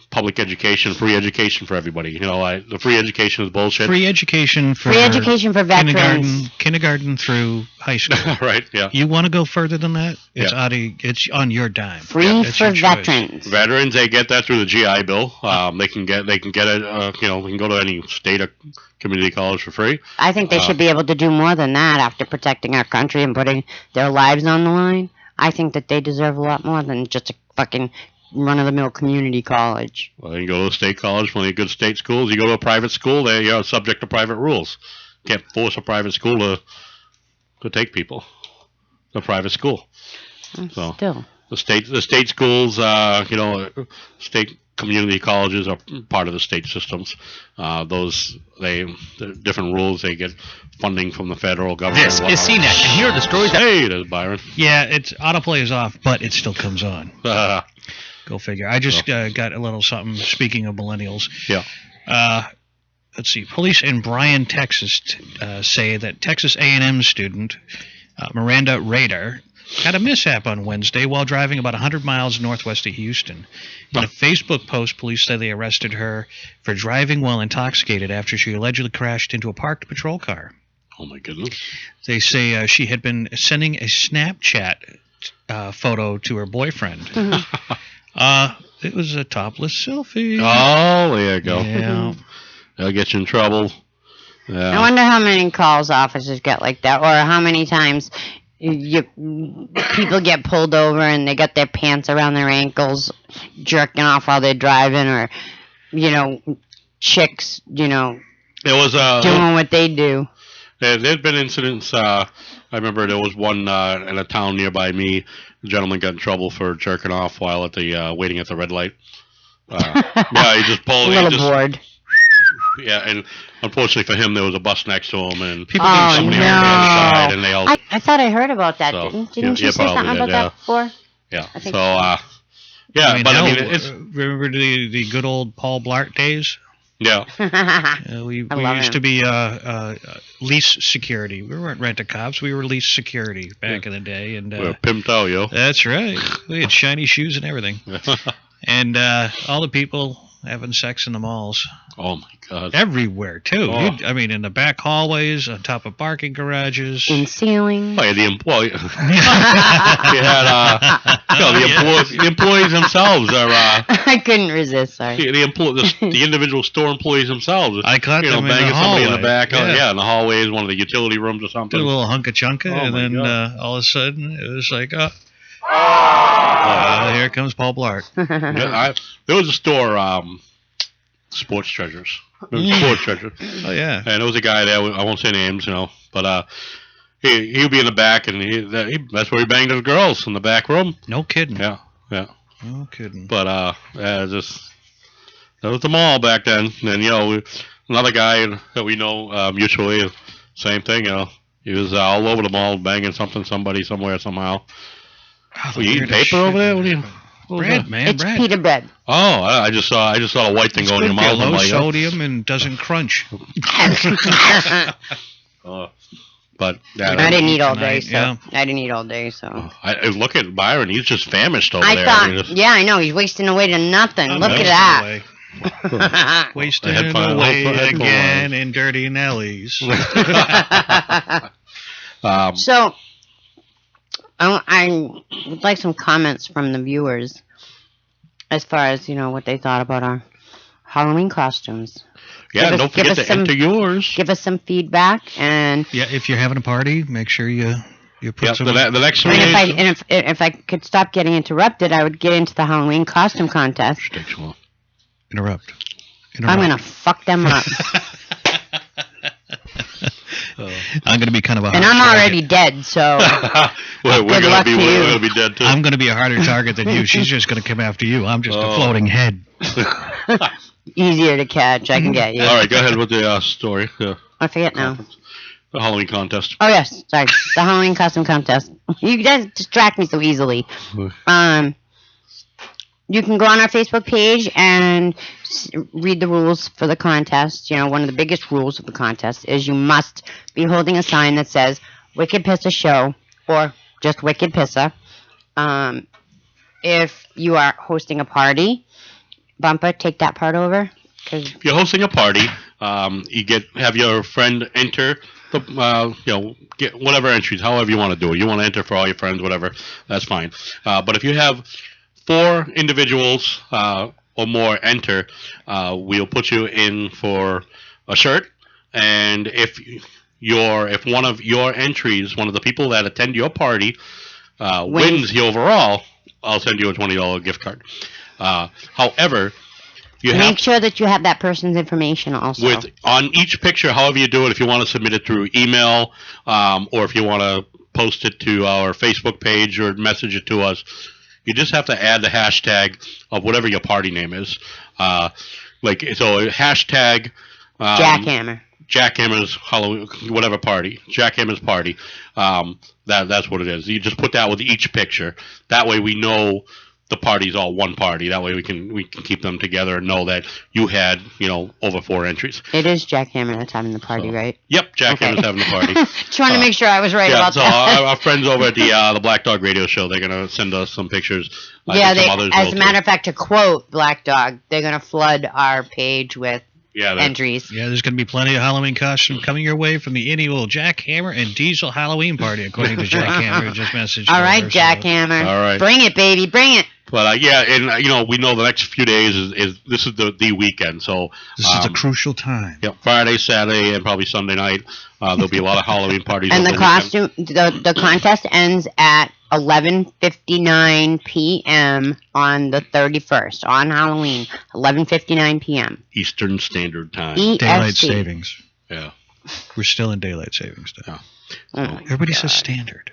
public education, free education for everybody. The free education is bullshit. Free education for veterans. Kindergarten through high school. Right, yeah. You want to go further than that? It's on your dime. Free for veterans. Veterans, they get that through the GI Bill. They can get it. They can go to any state or community college for free. I think they should be able to do more than that after protecting our country and putting their lives on the line. I think that they deserve a lot more than just a fucking run-of-the-mill community college. Well, you go to a state college, plenty of good state schools. You go to a private school, you're subject to private rules. You can't force a private school to take people to a private school. So Still. the state schools, state community colleges are part of the state systems. The different rules. They get funding from the federal government. This is CNET, and here are the stories. Hey, there's Byron. Yeah, autoplay is off, but it still comes on. Go figure. I just got a little something. Speaking of millennials. Yeah. Let's see. Police in Bryan, Texas, say that Texas A&M student Miranda Rader had a mishap on Wednesday while driving about 100 miles northwest of Houston. In a Facebook post, police say they arrested her for driving while intoxicated after she allegedly crashed into a parked patrol car. Oh, my goodness. They say she had been sending a Snapchat photo to her boyfriend. It was a topless selfie. Oh, there you go. Yeah. That'll get you in trouble. Yeah. I wonder how many calls officers get like that, or how many times people get pulled over and they got their pants around their ankles, jerking off while they're driving, or chicks, it was doing what they do. There'd been incidents. I remember there was one in a town nearby me. The gentleman got in trouble for jerking off while at the waiting at the red light. Yeah, he just pulled. A little bored. Yeah, and unfortunately for him, there was a bus next to him, and somebody on the other side, and they all. I thought I heard about that. So, didn't you say something about that before? Yeah. I think yeah, it's remember the good old Paul Blart days. Yeah. We used to be lease security. We weren't rent-a-cops. We were lease security back in the day. And we were pimped out, yo. That's right. We had shiny shoes and everything. And all the people having sex in the malls. Oh, my God. Everywhere, too. Oh. In the back hallways, on top of parking garages. In ceilings. Oh, yeah, the employees themselves are... I couldn't resist, sorry. The individual store employees themselves. I caught them banging in the somebody hallway. in the back. Yeah. In the hallways, one of the utility rooms or something. Did a little hunka-chunka, and then all of a sudden, it was like... here comes Paul Blart. There was a store, Sports Treasures. Sports Treasures. Oh, yeah. And there was a guy there, I won't say names, but he would be in the back, and that's where he banged his girls, in the back room. No kidding. Yeah. No kidding. But, that was the mall back then. And, another guy that we know mutually, same thing, he was all over the mall banging somebody, somewhere, somehow. Oh, you eating paper over there? What are you? Bread, man. It's pita bread. Oh, I just saw a white thing going in your mouth. Low sodium and doesn't crunch. But I didn't eat all day, tonight, so yeah. I didn't eat all day, so. I look at Byron. He's just famished over I there. thought, yeah, I know he's wasting away to nothing. Look at that. Wasting Headphone- away headphone again in dirty Nellies. So, I would like some comments from the viewers as far as, what they thought about our Halloween costumes. Yeah, don't forget to enter yours. Give us some feedback, and Yeah, if you're having a party, make sure you put some. The next 3 and days. if I could stop getting interrupted, I would get into the Halloween costume contest. Interrupt. I'm gonna fuck them up, I'm going to be kind of a and hard I'm target. already dead. So we're good luck to you. gonna be dead too. I'm going to be a harder target than you. She's just going to come after you. I'm just a floating head. Easier to catch. I can get you. All right, go ahead with the story. I forget now. The Halloween contest. Oh yes, sorry. The Halloween costume contest. You guys distract me so easily. You can go on our Facebook page and read the rules for the contest. One of the biggest rules of the contest is you must be holding a sign that says Wicked Pissah Show or just Wicked Pissah. If you are hosting a party, Bumpa, take that part over. If you're hosting a party, you have your friend enter the get whatever entries, however you want to do it. You want to enter for all your friends, whatever, that's fine. But if you have 4 individuals or more enter, we'll put you in for a shirt. And if one of your entries, one of the people that attend your party, wins the overall, I'll send you a $20 gift card. However, make sure that you have that person's information also. On each picture, however you do it, if you want to submit it through email, or if you want to post it to our Facebook page or message it to us, you just have to add the hashtag of whatever your party name is. Hashtag Jackhammer. Jackhammer's Halloween, whatever party. Jackhammer's party. That's what it is. You just put that with each picture. That way we know the party's all one party. That way we can keep them together and know that you had over 4 entries. It is Jackhammer that's having the party, right? Yep, Jackhammer's having the party. Trying to make sure I was right about that. Our friends over at the Black Dog Radio Show, they're gonna send us some pictures. As a matter of fact, to quote Black Dog, they're gonna flood our page with entries. Yeah, there's going to be plenty of Halloween costumes coming your way from the annual Jackhammer and Diesel Halloween party, according to Jackhammer, who just messaged. All right, Jackhammer. All right. Bring it, baby, bring it. But we know the next few days is this is the weekend, so this is a crucial time. Yep, Friday, Saturday, and probably Sunday night. There'll be a lot of Halloween parties. And over the costume, the contest ends at 11:59 p.m. on the 31st on Halloween. 11:59 p.m. Eastern Standard Time. EST. Daylight savings. Yeah, we're still in daylight savings time. Oh Everybody says standard.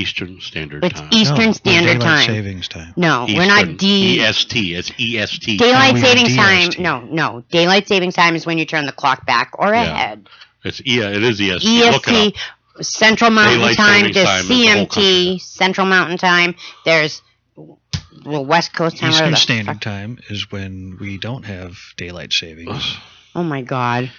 Eastern Standard It's Time. Eastern Standard daylight Time. savings time. No, we're not EST. It's EST. Daylight savings time. No. Daylight savings time is when you turn the clock back or ahead. It is EST. Look it EST, up. Central Mountain Daylight Time. savings There's time is the whole CMT, Central Mountain Time. There's West Coast Time. Eastern Standard Time is when we don't have daylight savings. Oh my God.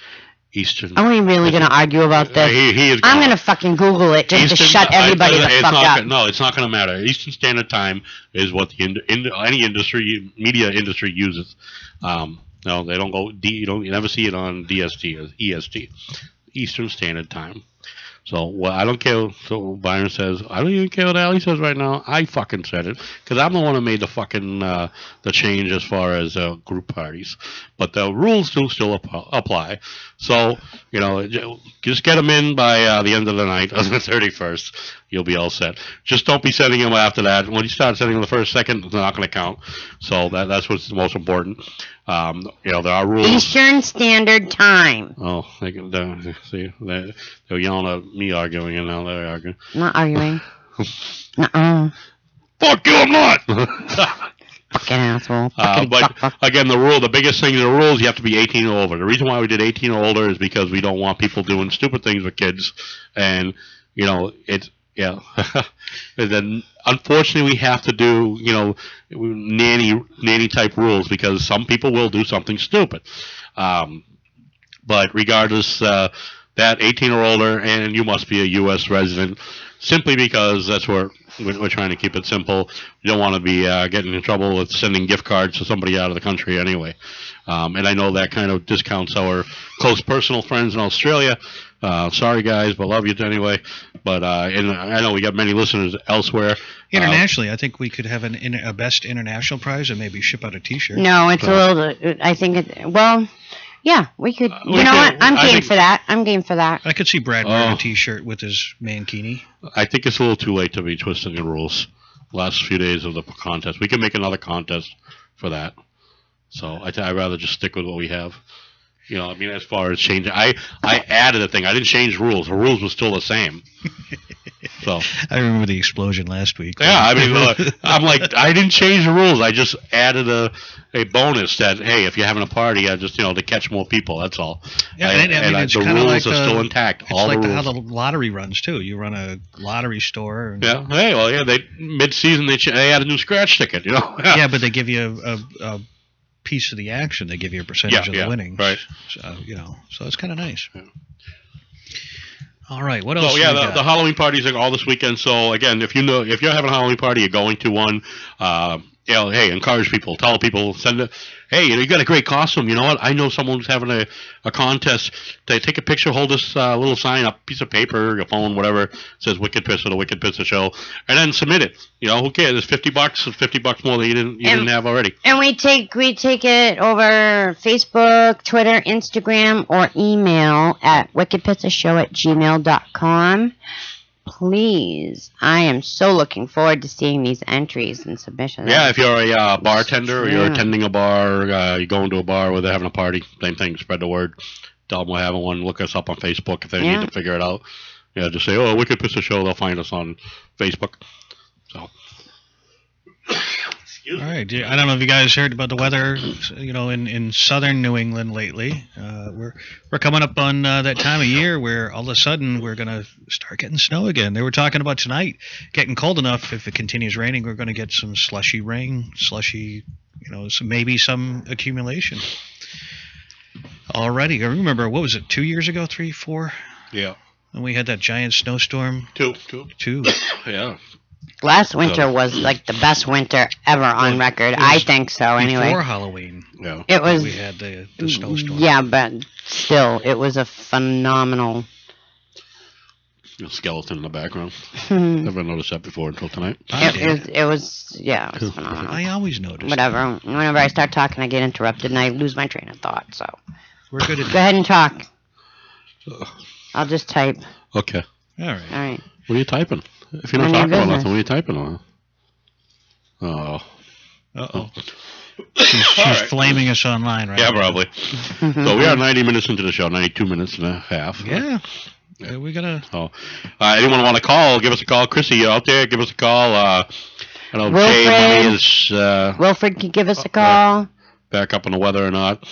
Eastern. Are we really going to argue about this? He is I'm going to fucking Google it just to shut everybody the fuck up. No, it's not going to matter. Eastern Standard Time is what any industry, media industry uses. No, they don't go. You never see it on DST. It's EST, Eastern Standard Time. So I don't care. So Byron says, I don't even care what Ali says right now. I fucking said it because I'm the one who made the fucking the change as far as group parties. But the rules still apply. So just get them in by the end of the night on the 31st. You'll be all set. Just don't be sending them after that. When you start sending them the first, second, it's not going to count. So that's what's most important. There are rules. Eastern Standard Time. Oh, they can see they're yelling at me arguing, and now they're arguing. I'm not arguing. Nuh-uh. Fuck you, I'm not. Fucking asshole. But again, the biggest thing in the rules, you have to be 18 or over. The reason why we did 18 or older is because we don't want people doing stupid things with kids, and it's. Yeah, and then unfortunately we have to do nanny type rules because some people will do something stupid. But regardless, that 18 or older, and you must be a U.S. resident, simply because that's where we're trying to keep it simple. You don't want to be getting in trouble with sending gift cards to somebody out of the country anyway. And I know that kind of discounts our close personal friends in Australia. Sorry, guys, but love you anyway. But and I know we got many listeners elsewhere. Internationally, I think we could have a best international prize and maybe ship out a T-shirt. No, it's a little. I think yeah, we could. You know what? I'm game for that. I'm game for that. I could see Brad wearing a T-shirt with his mankini. I think it's a little too late to be twisting the rules. Last few days of the contest, we can make another contest for that. So I'd rather just stick with what we have. You know, I mean, as far as changing, I added a thing. I didn't change rules. The rules were still the same. So I remember the explosion last week. Yeah, I mean, I'm like, I didn't change the rules. I just added a bonus that, hey, if you're having a party, just to catch more people. That's all. Yeah, it's the rules are still intact. It's all like the rules. how the lottery runs too. You run a lottery store. And, yeah. Hey, well, yeah. They mid-season they add a new scratch ticket. Yeah, but they give you a piece of the action. They give you a percentage of the winnings. Right. So so it's kind of nice. Yeah. All right. What else? So yeah, the Halloween parties are all this weekend. So again, if you're having a Halloween party, you're going to one. Hey, encourage people. Tell people. Send it. Hey, you got a great costume. You know what? I know someone who's having a contest. They take a picture, hold this little sign up, piece of paper, your phone, whatever. Says Wicked Pissah, the Wicked Pissah Show, and then submit it. Who cares? It's $50. It's $50 more than you didn't have already. And we take it over Facebook, Twitter, Instagram, or email at wickedpissahshow@gmail.com. Please, I am so looking forward to seeing these entries and submissions. Yeah, if you're a bartender or you're attending a bar, you're going to a bar where they're having a party, same thing, spread the word. Tell them we're having one. Look us up on Facebook if they need to figure it out. Yeah, just say, Wicked Pissah Show. They'll find us on Facebook. So. All right. I don't know if you guys heard about the weather, in southern New England lately. We're coming up on that time of year where all of a sudden we're going to start getting snow again. They were talking about tonight getting cold enough. If it continues raining, we're going to get some slushy rain, maybe some accumulation. Already. I remember, what was it, 2 years ago, 3, 4? Yeah. And we had that giant snowstorm. Two. Yeah. Last winter was like the best winter ever on record. I think so, anyway. Before Halloween. Yeah. It was. We had the snowstorm. Yeah, but still, it was a phenomenal. A skeleton in the background. Never noticed that before until tonight. It was phenomenal. I always notice. Whatever. Whenever I start talking, I get interrupted and I lose my train of thought. So we're good. Go ahead and talk. I'll just type. Okay. All right. What are you typing? If you're not talking about nothing, what are you typing on? Oh. Uh-oh. She's flaming us online, right? Yeah, probably. So we are 90 minutes into the show, 92 minutes and a half. Yeah. We gotta. Oh, anyone want to call? Give us a call, Chrissy. You out there? Give us a call. I know Wilfred can give us a call. Back up on the weather or not.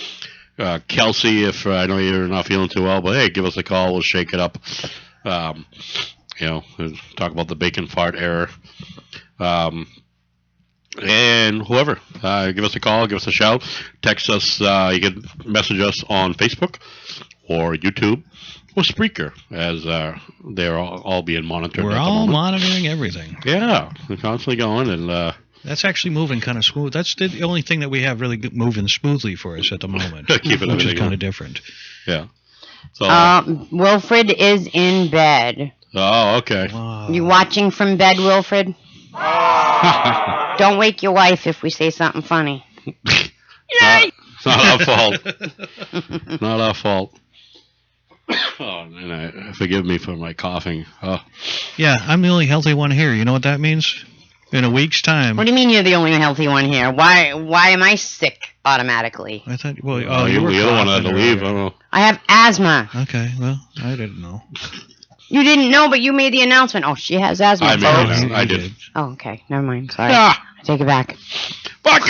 Kelsey, if I know you're not feeling too well, but hey, give us a call. We'll shake it up. Talk about the bacon fart error. And whoever, give us a call, give us a shout, text us. You can message us on Facebook or YouTube or Spreaker, as they're all being monitored. We're all monitoring everything. Yeah, we're constantly going, and that's actually moving kind of smooth. That's the only thing that we have really moving smoothly for us at the moment, which is kind of different. Yeah. So Wilfred is in bed. Oh, okay. Wow. You watching from bed, Wilfred? Don't wake your wife if we say something funny. It's not our fault. Not our fault. Oh, and forgive me for my coughing. Oh. Yeah, I'm the only healthy one here. You know what that means? In a week's time. What do you mean you're the only healthy one here? Why am I sick automatically? I thought. Well, you were the other one had to leave. I don't know. I have asthma. Okay, well, I didn't know. You didn't know, but you made the announcement. Oh, she has asthma. I did. Oh, okay. Never mind. Sorry. I take it back. Fuck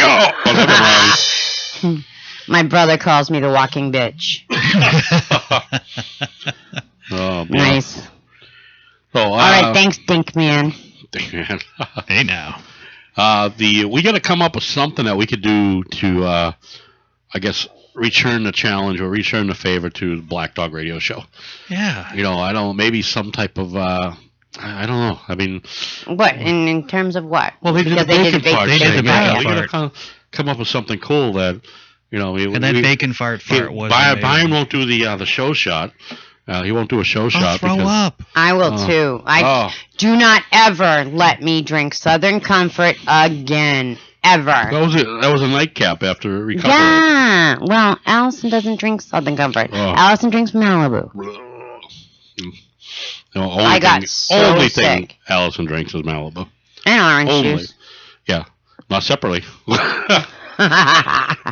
you! My brother calls me the walking bitch. Oh, boy. Nice. So, all right, thanks, Dink Man. Hey now. We got to come up with something that we could do to, I guess, return the challenge or return the favor to the Black Dog Radio Show. Yeah. You know, I don't. Maybe some type of. I don't know. I mean, What in terms of what? well, they did the Because bacon fart. They did the bacon We gotta fart. kind of come up with something cool that, you know. And that bacon fart was. Byron won't do the show shot. He won't do a show shot. Throw because, up. I will too. Do not ever let me drink Southern Comfort again. Ever. That was a nightcap after recovery. Yeah. Well, Allison doesn't drink Southern Comfort. Oh. Allison drinks Malibu. No, I got so only sick. thing Allison drinks is Malibu. And orange Only. juice. Yeah, not separately.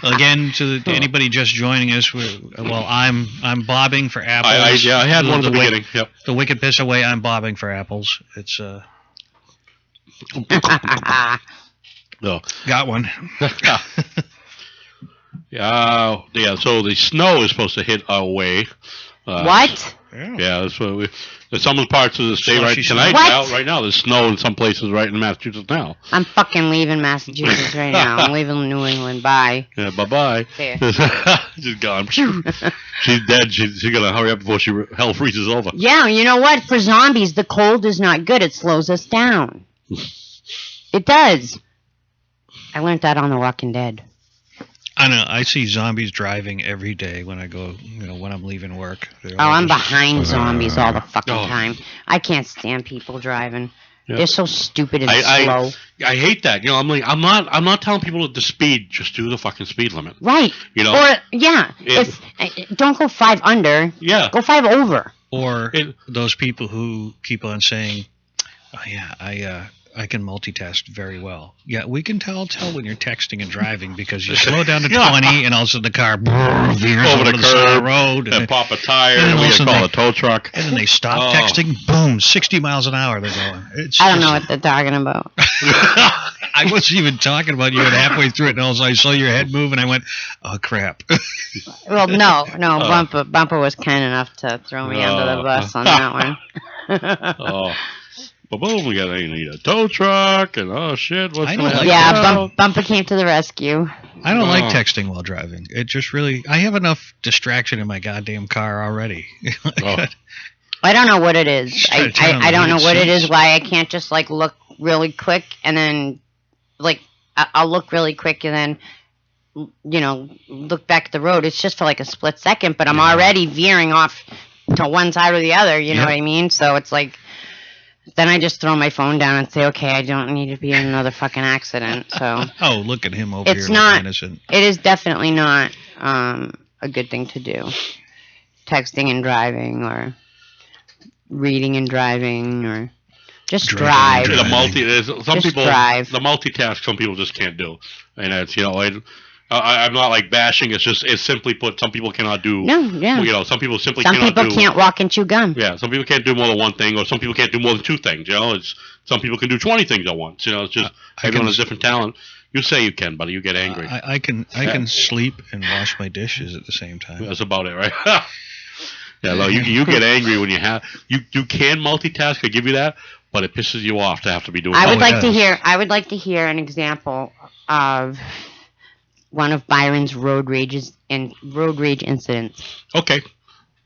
Again, to anybody just joining us, I'm bobbing for apples. I had one at the beginning. Yep. The Wicked Pissah way, I'm bobbing for apples. It's No. Got one. Yeah. So the snow is supposed to hit our way. What? Yeah, that's what there's some parts of the state right tonight. What? Right now, there's snow in some places right in Massachusetts now. I'm fucking leaving Massachusetts right now. I'm leaving New England. Bye. Yeah, bye-bye. See She's gone. She's dead. She's going to hurry up before hell freezes over. Yeah, you know what? For zombies, the cold is not good. It slows us down. It does. I learned that on The Walking Dead. I know. I see zombies driving every day when I go, when I'm leaving work. I'm behind zombies all the fucking time. I can't stand people driving. Yeah. They're so stupid and slow. I hate that. You know, I'm not telling people to speed. Just do the fucking speed limit. Right. You know. Or if don't go 5 under. Yeah. Go 5 over. Or those people who keep on saying, "Oh yeah, I can multitask very well." Yeah, we can tell when you're texting and driving because you slow down to 20 and all of a sudden the car veers over the side of curb, the road and pop a tire, and and all we of a call sudden a tow truck. And then they stop texting, boom, 60 miles an hour they're going. I don't know what they're talking about. I wasn't even talking about you, and halfway through it, and also I saw your head move, and I went, "Oh crap!" Well, no, Bumpa was kind enough to throw me under the bus on that one. Boom, we need a tow truck, and oh shit, what's going on? Yeah, Bumpa came to the rescue. I don't like texting while driving. It just really, I have enough distraction in my goddamn car already. I don't know what it is. I don't know what it is, why I can't just look really quick and then I'll look really quick and then look back at the road. It's just for a split second, but I'm already veering off to one side or the other, you know what I mean? So it's then I just throw my phone down and say, okay, I don't need to be in another fucking accident. So oh, look at him over it's here. Not innocent. It is definitely not a good thing to do. Texting and driving, or reading and driving, or just drive. The multitask some people just can't do, and it's I'm not bashing. It's simply put, some people cannot do. No, yeah. Some people simply some cannot people can't walk and chew gum. Yeah, some people can't do more than one thing, or some people can't do more than 2 things. It's some people can do 20 things at once. It's just everyone has different talent. You say you can, buddy. You get angry. I can sleep and wash my dishes at the same time. That's about it, right? Yeah, no, you get angry when you can multitask. I give you that, but it pisses you off to have to be doing. I would like to hear an example of one of Byron's road rage incidents. Okay.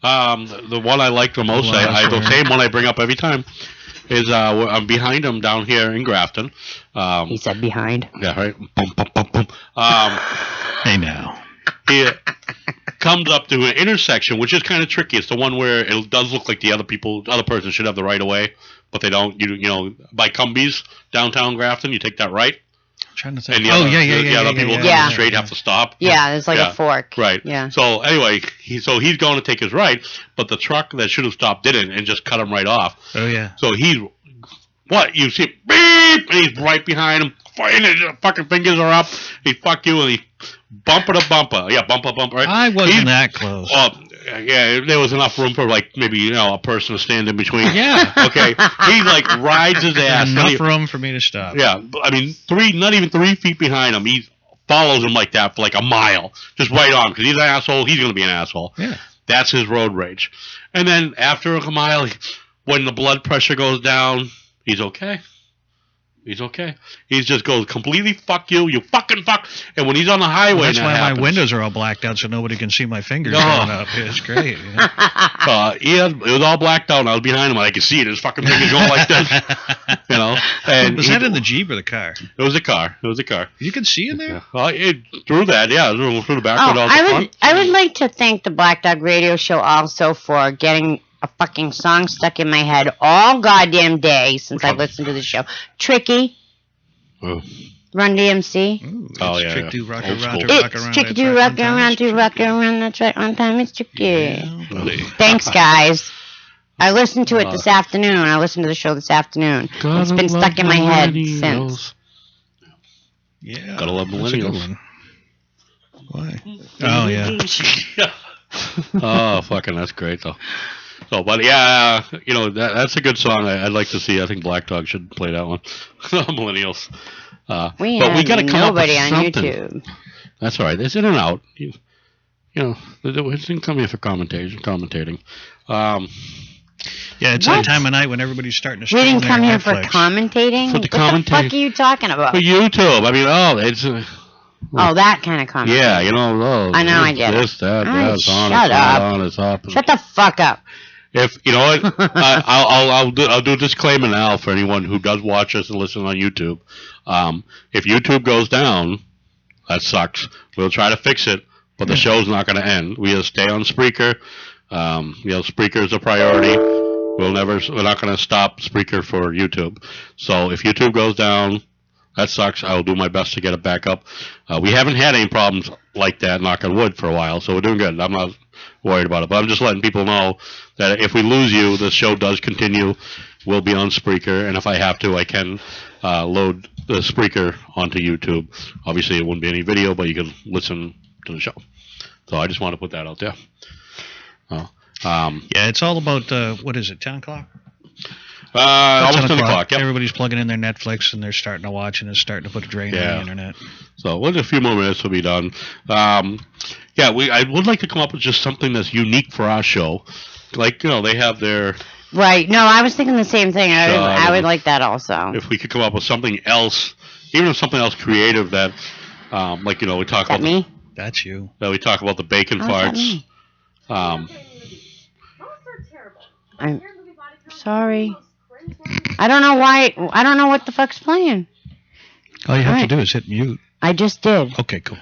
The one I like the most, the same one I bring up every time, is I'm behind him down here in Grafton. He said behind. Yeah, right. Bum, bum, bum, bum. Hey now. He comes up to an intersection, which is kind of tricky. It's the one where it does look like the other person should have the right of way, but they don't. By Cumbies, downtown Grafton, you take that right. I'm trying to think. And the other people coming straight have to stop. Yeah, there's a fork. Right. Yeah. So anyway, he's going to take his right, but the truck that should have stopped didn't, and just cut him right off. Oh yeah. So you see beep, and he's right behind him. And his fucking fingers are up. He fuck you, and he bumper to bumper. Yeah, bumper, right? I wasn't that close. Oh, yeah, there was enough room for maybe a person to stand in between. Yeah. Okay. He rides his ass. Enough room for me to stop. Yeah, I mean, not even 3 feet behind him. He follows him like that for a mile, just right on, because he's an asshole. He's going to be an asshole. Yeah. That's his road rage. And then after a mile, when the blood pressure goes down, he's okay. He's okay. He just goes completely fuck you, you fucking fuck. And when he's on the highway, Well, that's and why that my happens, windows are all blacked out so nobody can see my fingers No. going up. It's great. You know? it was all blacked out, and I was behind him, and I could see it. His fucking fingers going like this, you know. And was that in the Jeep or the car? It was a car. It was a car. You can see in there. Through that, yeah, through the back. Oh, I would like to thank the Black Dog Radio Show also for getting a fucking song stuck in my head all goddamn day since I listened to the show. Tricky. Oh. Run DMC. Yeah. Trick do rock It's around. tricky to rock around, to rock around. That's right. On time, it's tricky. Thanks, guys. I listened to it this afternoon. I listened to the show this afternoon. It's been stuck in my head since. Yeah. Gotta love millennials. Why? Oh, yeah. Oh, fucking, that's great, though. So, but yeah, you know, that's a good song. I'd like to see. I think Black Dog should play that one. Millennials. But we got to come up with nobody on something. YouTube. That's all right. It's in and out. You know, they didn't come here for commentating. Yeah, it's that time of night when everybody's starting to We stream didn't come their here for Netflix. commentating? For the What the fuck are you talking about? For YouTube. I mean, it's... Oh, that kind of commentating. Yeah, you know, I know, I get it. this, that, All right, that's on, shut it's up. on, it's up. Shut the fuck up. If you know what, I'll do a disclaimer now for anyone who does watch us and listen on YouTube. If YouTube goes down, that sucks. We'll try to fix it, but the show's not going to end. We'll stay on Spreaker. You know, Spreaker is a priority. We're not going to stop Spreaker for YouTube. So if YouTube goes down, that sucks. I will do my best to get it back up. We haven't had any problems like that, knock on wood, for a while, so we're doing good. I'm not worried about it, but I'm just letting people know that if we lose you, the show does continue. We'll be on Spreaker, and if I have to, I can load the Spreaker onto YouTube. Obviously, it wouldn't be any video, but you can listen to the show. So I just want to put that out there. Yeah, it's all about, what is it, 10 o'clock? Almost 10 o'clock. Yep. Everybody's plugging in their Netflix, and they're starting to watch, and it's starting to put a drain on the internet. So in a few more minutes, we'll be done. I would like to come up with just something that's unique for our show. Like, you know, they have their... Right. No, I was thinking the same thing. I would like that also. If we could come up with something else, even if something else creative that, like, you know, we talk about... me? That's you. That we talk about the bacon farts. I'm sorry. I don't know why. I don't know what the fuck's playing. All you have to do is hit mute. I just did. Okay, cool.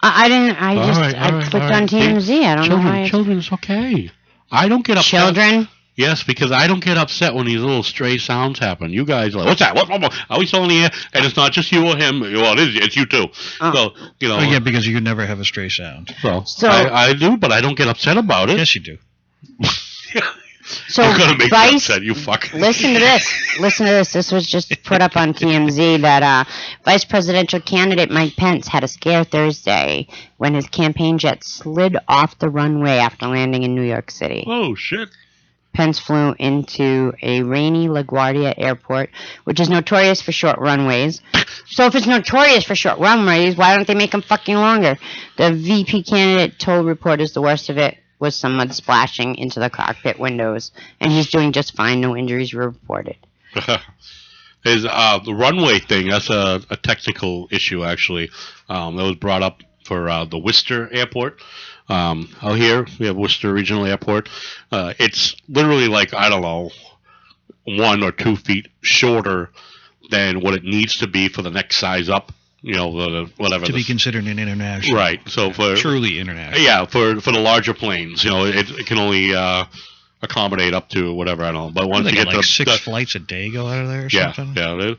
I didn't. I clicked on TMZ. I don't know why. Children, it's okay. I don't get upset. Children? Yes, because I don't get upset when these little stray sounds happen. You guys are like, what's that? What? Are we still in the air? And it's not just you or him. Well, it's you too. So, you know. Oh, yeah, because you never have a stray sound. So I do, but I don't get upset about it. Yes, you do. So, you're gonna make me Vice, upset, you fuck. Listen to this. Listen to this. This was just put up on TMZ that Vice Presidential candidate Mike Pence had a scare Thursday when his campaign jet slid off the runway after landing in New York City. Oh, shit. Pence flew into a rainy LaGuardia airport, which is notorious for short runways. So if it's notorious for short runways, why don't they make them fucking longer? The VP candidate told reporters the worst of it was some mud splashing into the cockpit windows, and he's doing just fine. No injuries were reported. Is the runway thing, that's a technical issue, actually. That was brought up for the Worcester Airport. Out here, we have Worcester Regional Airport. It's literally like, I don't know, 1 or 2 feet shorter than what it needs to be for the next size up. You know, whatever. To be considered an international. Right. So for truly international. Yeah, for the larger planes, you know, it can only accommodate up to whatever, I don't know. But once you get like to 6 flights a day go out of there or something. Yeah.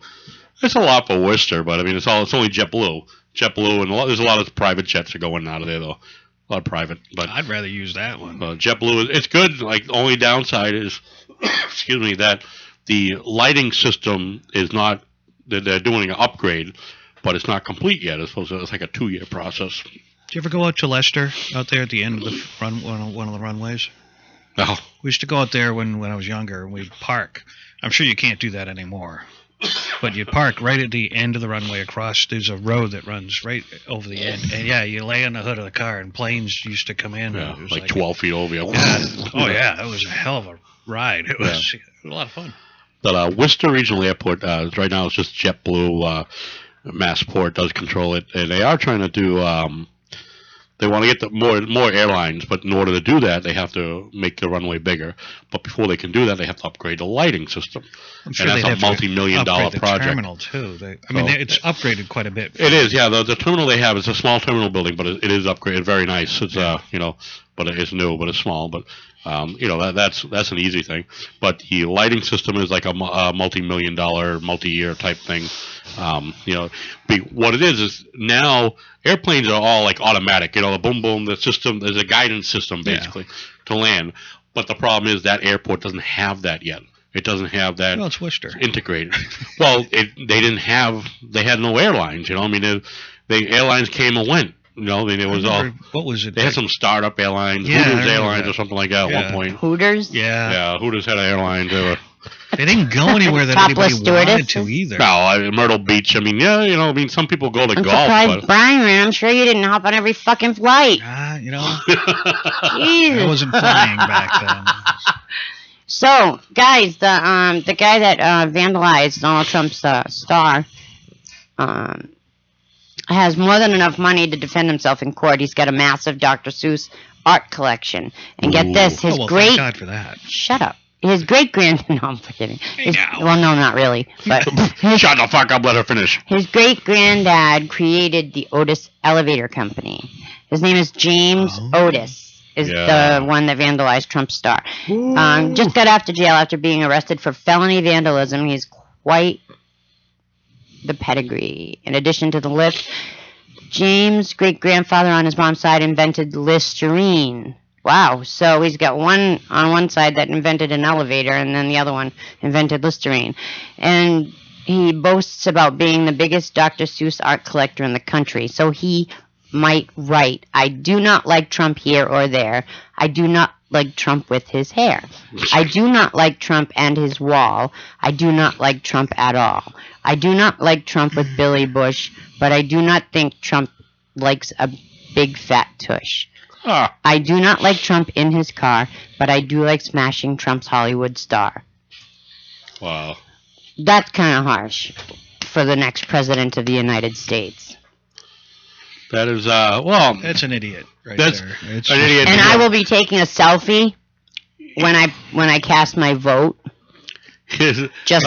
It's a lot for Worcester, but I mean, it's only JetBlue, and there's a lot of private jets that go in and out of there though. A lot of private, but I'd rather use that one. JetBlue, it's good. Like, the only downside is, excuse me, that the lighting system is not. They're doing an upgrade, but it's not complete yet. It's like a 2-year process. Did you ever go out to Leicester, out there at the end of the one of the runways? No. We used to go out there when I was younger, and we'd park. I'm sure you can't do that anymore. But you'd park right at the end of the runway across. There's a road that runs right over the end. And, yeah, you lay on the hood of the car, and planes used to come in. Yeah, it was like 12 feet over you. Yeah. Oh, yeah. It was a hell of a ride. It was a lot of fun. But Worcester Regional Airport, right now it's just JetBlue. Massport does control it, and they are trying to do. They want to get more airlines, but in order to do that, they have to make the runway bigger. But before they can do that, they have to upgrade the lighting system. I'm sure and they'd that's a have multi-million-dollar the project. terminal too. It's upgraded quite a bit. It is, yeah. The terminal they have is a small terminal building, but it is upgraded. Very nice. It's but it's new, but it's small. But that's an easy thing. But the lighting system is like a multi-million-dollar, multi-year type thing. What it is now airplanes are all like automatic. The boom boom. The system is a guidance system basically to land. But the problem is that airport doesn't have that yet. It doesn't have that. Well, it's Worcester. Integrated. Well, they had no airlines. The airlines came and went. It was all. What was it? They had some startup airlines, Hooters Airlines or something like that at one point. Hooters? Yeah, Hooters had airlines. They didn't go anywhere that anybody wanted to either. No, Myrtle Beach. Some people go to I'm golf. surprised, Byron. I'm sure you didn't hop on every fucking flight. I wasn't flying back then. So, guys, the guy that vandalized Donald Trump's star has more than enough money to defend himself in court. He's got a massive Dr. Seuss art collection. And get this, his thank God for that. Shut up. His great-grand... No, I'm kidding. Well, no, not really. But Shut the fuck up, let her finish. His great-granddad created the Otis Elevator Company. His name is James Otis. Is the one that vandalized Trump's star. Just got out of jail after being arrested for felony vandalism. He's quite the pedigree. In addition to the lift, James' great-grandfather on his mom's side invented Listerine. Wow, so he's got one on one side that invented an elevator, and then the other one invented Listerine. And he boasts about being the biggest Dr. Seuss art collector in the country. So he might write, I do not like Trump here or there. I do not like Trump with his hair. I do not like Trump and his wall. I do not like Trump at all. I do not like Trump with Billy Bush, but I do not think Trump likes a big fat tush. I do not like Trump in his car, but I do like smashing Trump's Hollywood star. Wow. That's kind of harsh for the next president of the United States. That is, that's an idiot there. It's an idiot. And I will be taking a selfie when I cast my vote. just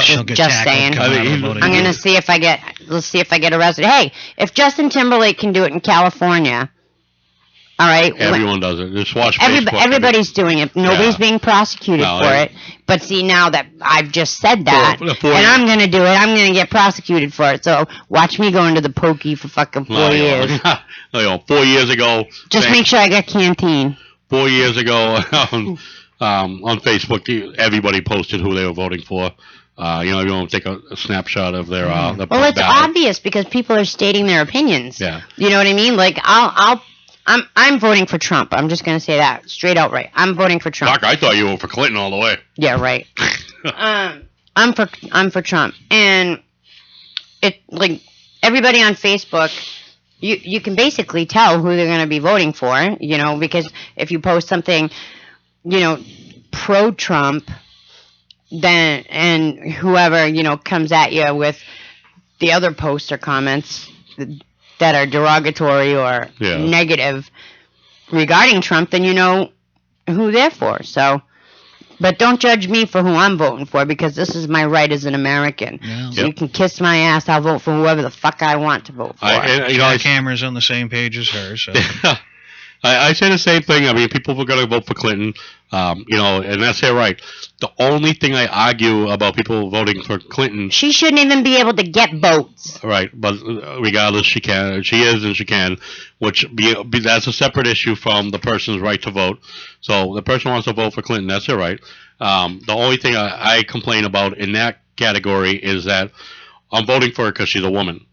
saying. I'm gonna see if I get. Let's see if I get arrested. Hey, if Justin Timberlake can do it in California, all right. Everyone does it. Just watch Facebook. Everybody's doing it. Nobody's being prosecuted for it. But see, now that I've just said that, and I'm gonna do it, I'm gonna get prosecuted for it. So watch me go into the pokey for fucking 4 years. 4 years ago. Just make sure I got Canteen. 4 years ago on Facebook, everybody posted who they were voting for. Everyone take a snapshot of their. Well, it's obvious because people are stating their opinions. Yeah. You know what I mean? Like I'm voting for Trump. I'm just gonna say that straight out right. I'm voting for Trump. Doc, I thought you were for Clinton all the way. Yeah, right. I'm for Trump, and it like everybody on Facebook. You can basically tell who they're going to be voting for, because if you post something, pro-Trump, then and whoever comes at you with the other posts or comments that are derogatory or negative regarding Trump, then you know who they're for. So, but don't judge me for who I'm voting for, because this is my right as an American. Yeah. So you can kiss my ass. I'll vote for whoever the fuck I want to vote for. Camera's on the same page as her. So. I say the same thing. I mean, people are going to vote for Clinton, and that's their right. The only thing I argue about people voting for Clinton... She shouldn't even be able to get votes. Right, but regardless, she can. She is and she can, which that's a separate issue from the person's right to vote. So the person wants to vote for Clinton, that's their right. The only thing I complain about in that category is that I'm voting for her because she's a woman.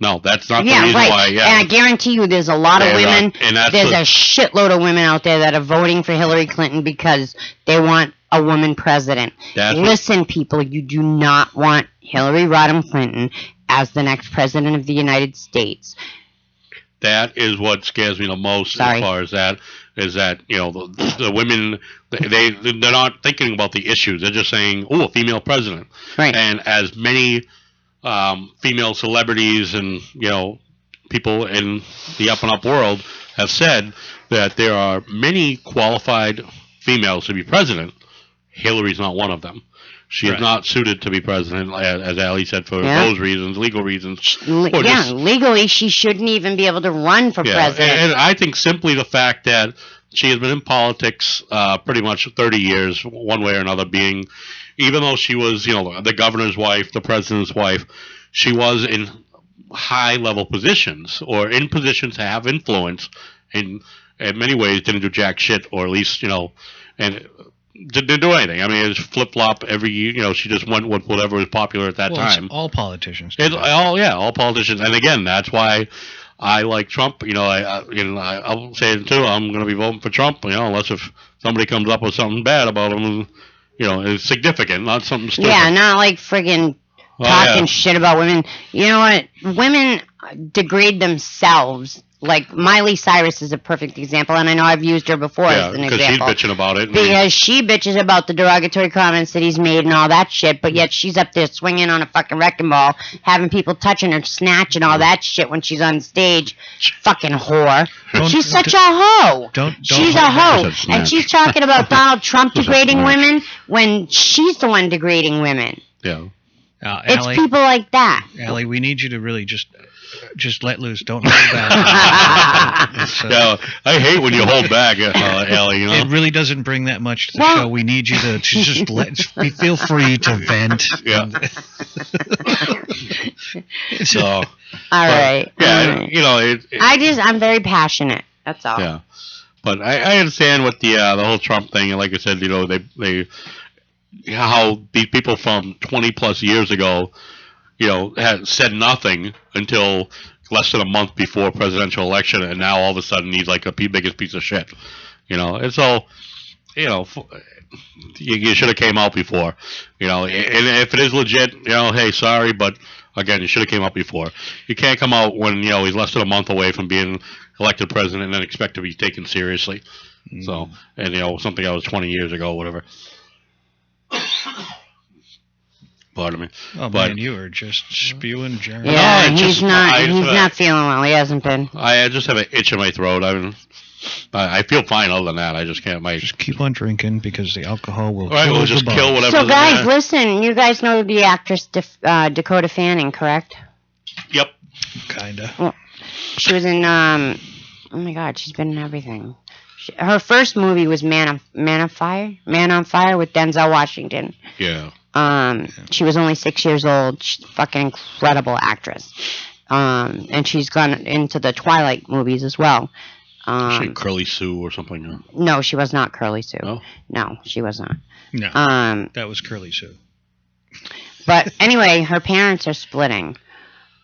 No, that's not the reason why. Yeah, and I guarantee you there's a lot of women, there's a shitload of women out there that are voting for Hillary Clinton because they want a woman president. Listen, people, you do not want Hillary Rodham Clinton as the next president of the United States. That is what scares me the most as far as that. is that the women they're not thinking about the issues. They're just saying, "Oh, a female president." Right. And as many female celebrities and people in the up and up world have said that there are many qualified females to be president. Hillary's not one of them. She is not suited to be president, as Ali said, for those reasons, legal reasons. Legally, she shouldn't even be able to run for president. And I think simply the fact that she has been in politics pretty much 30 years, one way or another, being, even though she was, the governor's wife, the president's wife, she was in high-level positions or in positions to have influence, and in many ways didn't do jack shit, or at least, and didn't do anything. I mean, it's flip-flop every year. She just went with whatever was popular at that time. All politicians. All politicians. And again, that's why I like Trump. I'll say it too. I'm going to be voting for Trump. Unless if somebody comes up with something bad about him, it's significant, not something stupid. Yeah, not like friggin' talking shit about women. You know what? Women degrade themselves. Like Miley Cyrus is a perfect example, and I know I've used her before as an example. Because she's bitching about it. Because she bitches about the derogatory comments that he's made and all that shit, but yet she's up there swinging on a fucking wrecking ball, having people touching her, snatching all that shit when she's on stage. Fucking whore. She's such a hoe. She's a hoe. And she's talking about Donald Trump degrading women when she's the one degrading women. Yeah. It's people like that. Allie, we need you to really just let loose. Don't hold back. I hate when you hold back, Allie. It really doesn't bring that much to the show. We need you to just feel free to vent. Yeah. All right. I'm very passionate. That's all. Yeah. But I understand what the whole Trump thing, and like I said, they how these people from 20 plus years ago, had said nothing until less than a month before presidential election, and now all of a sudden he's like the biggest piece of shit. And so, you should have came out before. And if it is legit, hey, sorry, but again, you should have came out before. You can't come out when he's less than a month away from being elected president and then expect to be taken seriously. So, and something that was 20 years ago, whatever. Pardon me. Oh, man, you are just spewing germs. Yeah, he's not feeling well. He hasn't been. I just have an itch in my throat. I feel fine other than that. I just can't. Just keep on drinking because the alcohol will kill we'll just kill whatever. So, guys, listen. You guys know the actress Dakota Fanning, correct? Yep. Kinda. Well, she was in. Oh my God, she's been in everything. Her first movie was Man on Fire with Denzel Washington. Yeah. She was only 6 years old. She's a fucking incredible actress. And she's gone into the Twilight movies as well. She Curly Sue or something? No, she was not Curly Sue. No? No, she was not. No, that was Curly Sue. But anyway, her parents are splitting.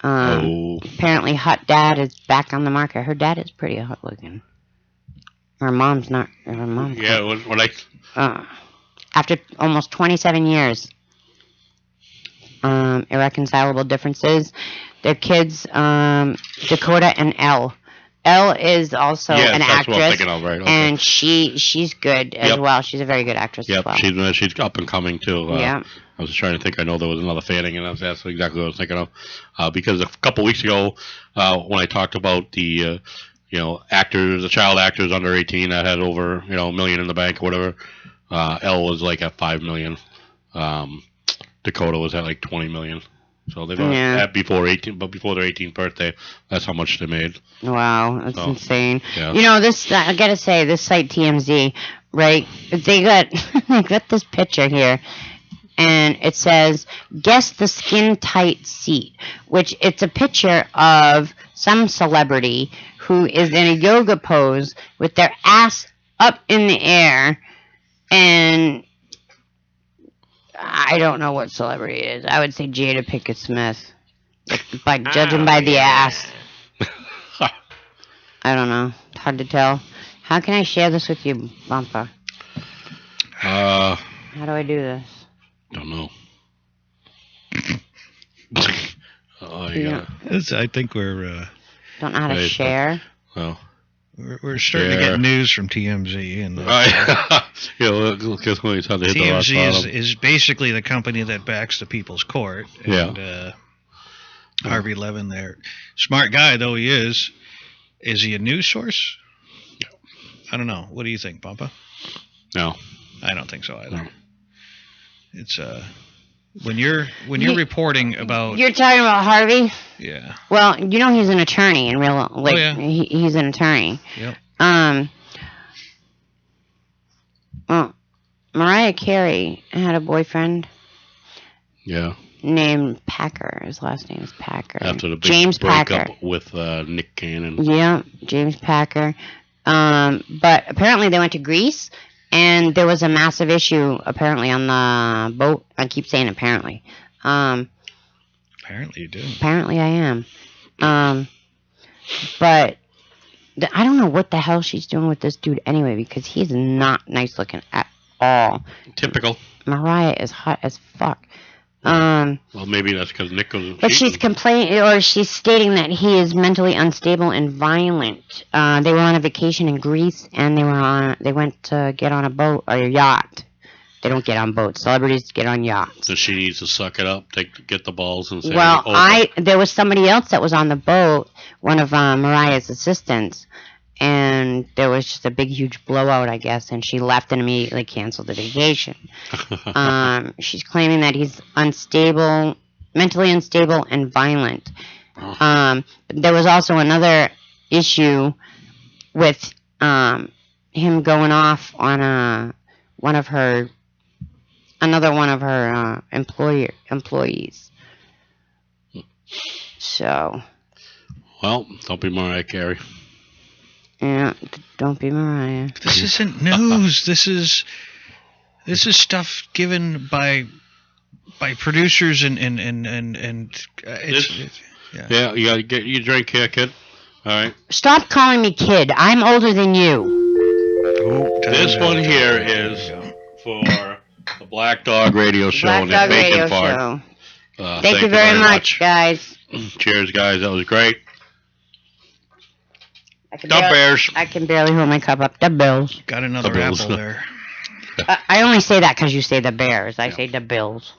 Apparently, Hot Dad is back on the market. Her dad is pretty hot looking. Her mom's not. Her mom. Yeah, when I. After almost 27 years, irreconcilable differences. Their kids, Dakota and Elle. Elle is also an actress, what I'm thinking of, right? Okay. And she's good as well. She's a very good actress as well. She's up and coming too. Yeah. I was trying to think. I know there was another Fanning, and that's exactly what I was thinking of. Because a couple weeks ago, when I talked about the actors, the child actors under 18 that had over $1 million in the bank or whatever, Elle was like at $5 million. Dakota was at like $20 million. So they don't have before their 18th birthday, that's how much they made. Wow, that's insane. Yeah. This I gotta say, this site TMZ, right? They got this picture here, and it says, "Guess the skin tight seat," which it's a picture of some celebrity who is in a yoga pose with their ass up in the air, and I don't know what celebrity it is. I would say Jada Pinkett Smith, by judging by the ass. I don't know. It's hard to tell. How can I share this with you, Bumpa? How do I do this? Don't know. I think we're. Don't know how to share. Well, We're starting to get news from TMZ, and guess when it's time to hit the rock TMZ bottom. is basically the company that backs the People's Court. And, Harvey Levin there. Smart guy, though he is. Is he a news source? I don't know. What do you think, Bumpa? No. I don't think so either. No. It's when you're reporting about... You're talking about Harvey? Yeah. Well, he's an attorney in real... he's an attorney. Yep. Well, Mariah Carey had a boyfriend. Yeah. Named Packer. His last name is Packer. After the big James breakup Packer. with Nick Cannon. Yeah, James Packer. But apparently they went to Greece, and there was a massive issue apparently on the boat. I keep saying apparently. Apparently you do. Apparently I am. But I don't know what the hell she's doing with this dude anyway, because he's not nice looking at all. Typical. Mariah is hot as fuck. Well, maybe that's because Nick goes. But she's complaining, or she's stating that he is mentally unstable and violent. They were on a vacation in Greece, and they went to get on a boat or a yacht. They don't get on boats. Celebrities get on yachts. So she needs to suck it up, get the balls, and say, Well, there was somebody else that was on the boat, one of Mariah's assistants, and there was just a big, huge blowout, I guess, and she left and immediately canceled the vacation. She's claiming that he's unstable, mentally unstable, and violent. There was also another issue with him going off on another one of her employees. So. Well, don't be Mariah Carey. Yeah, don't be Mariah. This isn't news. This is stuff given by producers and yeah. You gotta get your drink here, kid. All right. Stop calling me kid. I'm older than you. This one here is for the Black Dog Radio Show and the Bacon Fart. Thank you very much, guys. Cheers, guys. That was great. The Bears. I can barely hold my cup up. The Bills. Got another apple there. I only say that because you say the Bears. I say the Bills.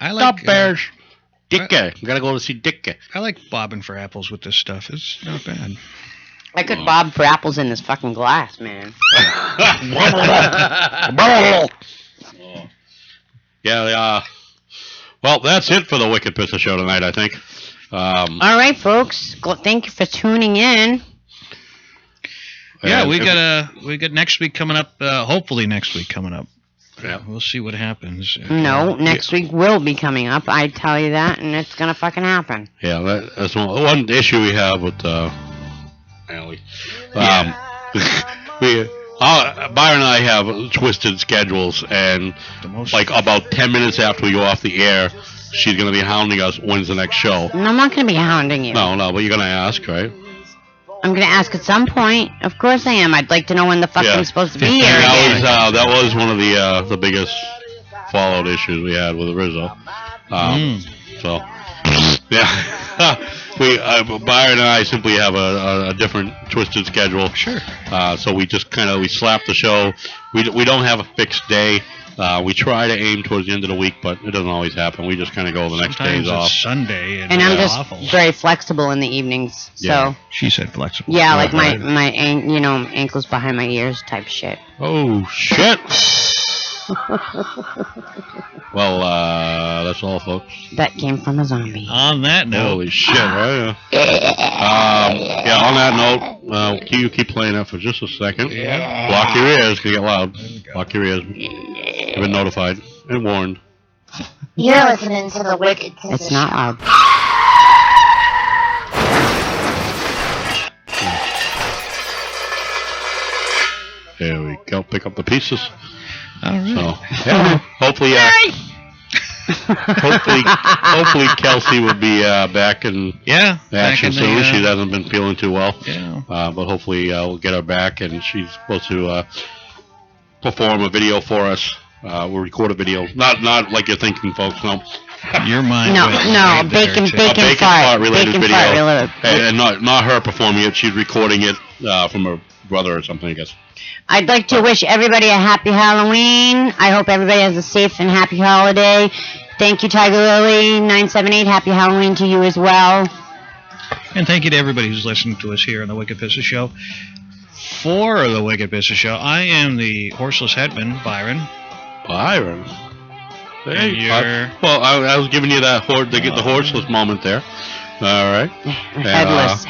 I like the Bears. Dickie. You gotta go to see Dickie. I like bobbing for apples with this stuff. It's not bad. I could bob for apples in this fucking glass, man. Yeah. Well, that's it for the Wicked Pissah Show tonight, I think. All right, folks. Thank you for tuning in. Yeah, we got next week coming up. Hopefully next week coming up. Yeah, we'll see what happens. No, next week will be coming up. I tell you that, and it's gonna fucking happen. Yeah, that's one issue we have with Ali. Byron and I have twisted schedules, and like about 10 minutes after we go off the air, she's gonna be hounding us. When's the next show? No, I'm not gonna be hounding you. No, but you're gonna ask, right? I'm going to ask at some point. Of course I am. I'd like to know when the fuck I'm supposed to be here. That was one of the biggest fallout issues we had with Rizzo. So, yeah. Byron and I simply have a different twisted schedule. Sure. So we just we slap the show. We don't have a fixed day. We try to aim towards the end of the week, but it doesn't always happen. We just kind of go the next days off. Sunday, and I'm just very flexible in the evenings. So yeah. She said flexible. Yeah, like my ankles behind my ears type shit. Oh shit! Well, that's all, folks. That came from a zombie. On that note, holy shit! Right? Yeah. On that note, you keep playing that for just a second. Yeah. Block your ears. Can get loud. Block your ears. You've been notified and warned. You're listening to the Wicked Pissah. It's not loud. There we go. Pick up the pieces. All right. So, yeah, hopefully, hopefully Kelsey will be back in action soon. She hasn't been feeling too well. Yeah. But hopefully we'll get her back, and she's supposed to perform a video for us. We'll record a video, not like you're thinking, folks. No. Your mind. No, bacon fart related bacon video, fart related. and not her performing it. She's recording it from her brother or something, I guess. I'd like to wish everybody a happy Halloween. I hope everybody has a safe and happy holiday. Thank you, Tiger Lily 978. Happy Halloween to you as well. And thank you to everybody who's listening to us here on the Wicked Pissah Show. For the Wicked Pissah Show, I am the horseless headman, Byron. Byron? Hey, you're... well, I was giving you that the horseless moment there. All right. Headless.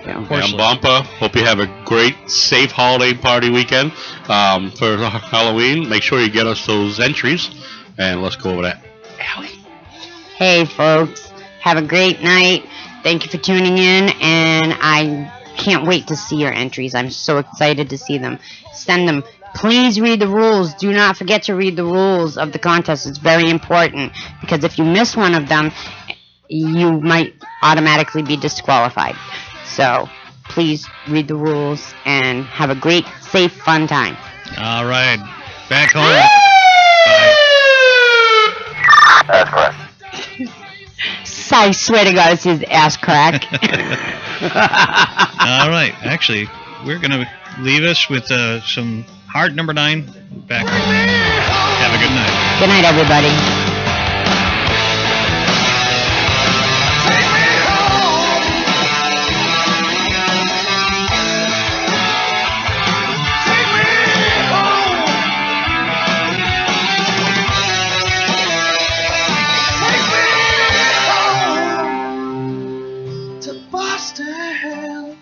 And Bumpa, hope you have a great, safe holiday party weekend for Halloween. Make sure you get us those entries, and let's go over that. Allie. Hey, folks. Have a great night. Thank you for tuning in, and I can't wait to see your entries. I'm so excited to see them. Send them. Please read the rules. Do not forget to read the rules of the contest. It's very important, because if you miss one of them, you might automatically be disqualified. So please read the rules and have a great, safe, fun time. All right. Back home. That's correct. I swear to God, it's his ass crack. All right. Actually, we're going to leave us with some hard number 9. Back home. Have a good night. Good night, everybody. Boston.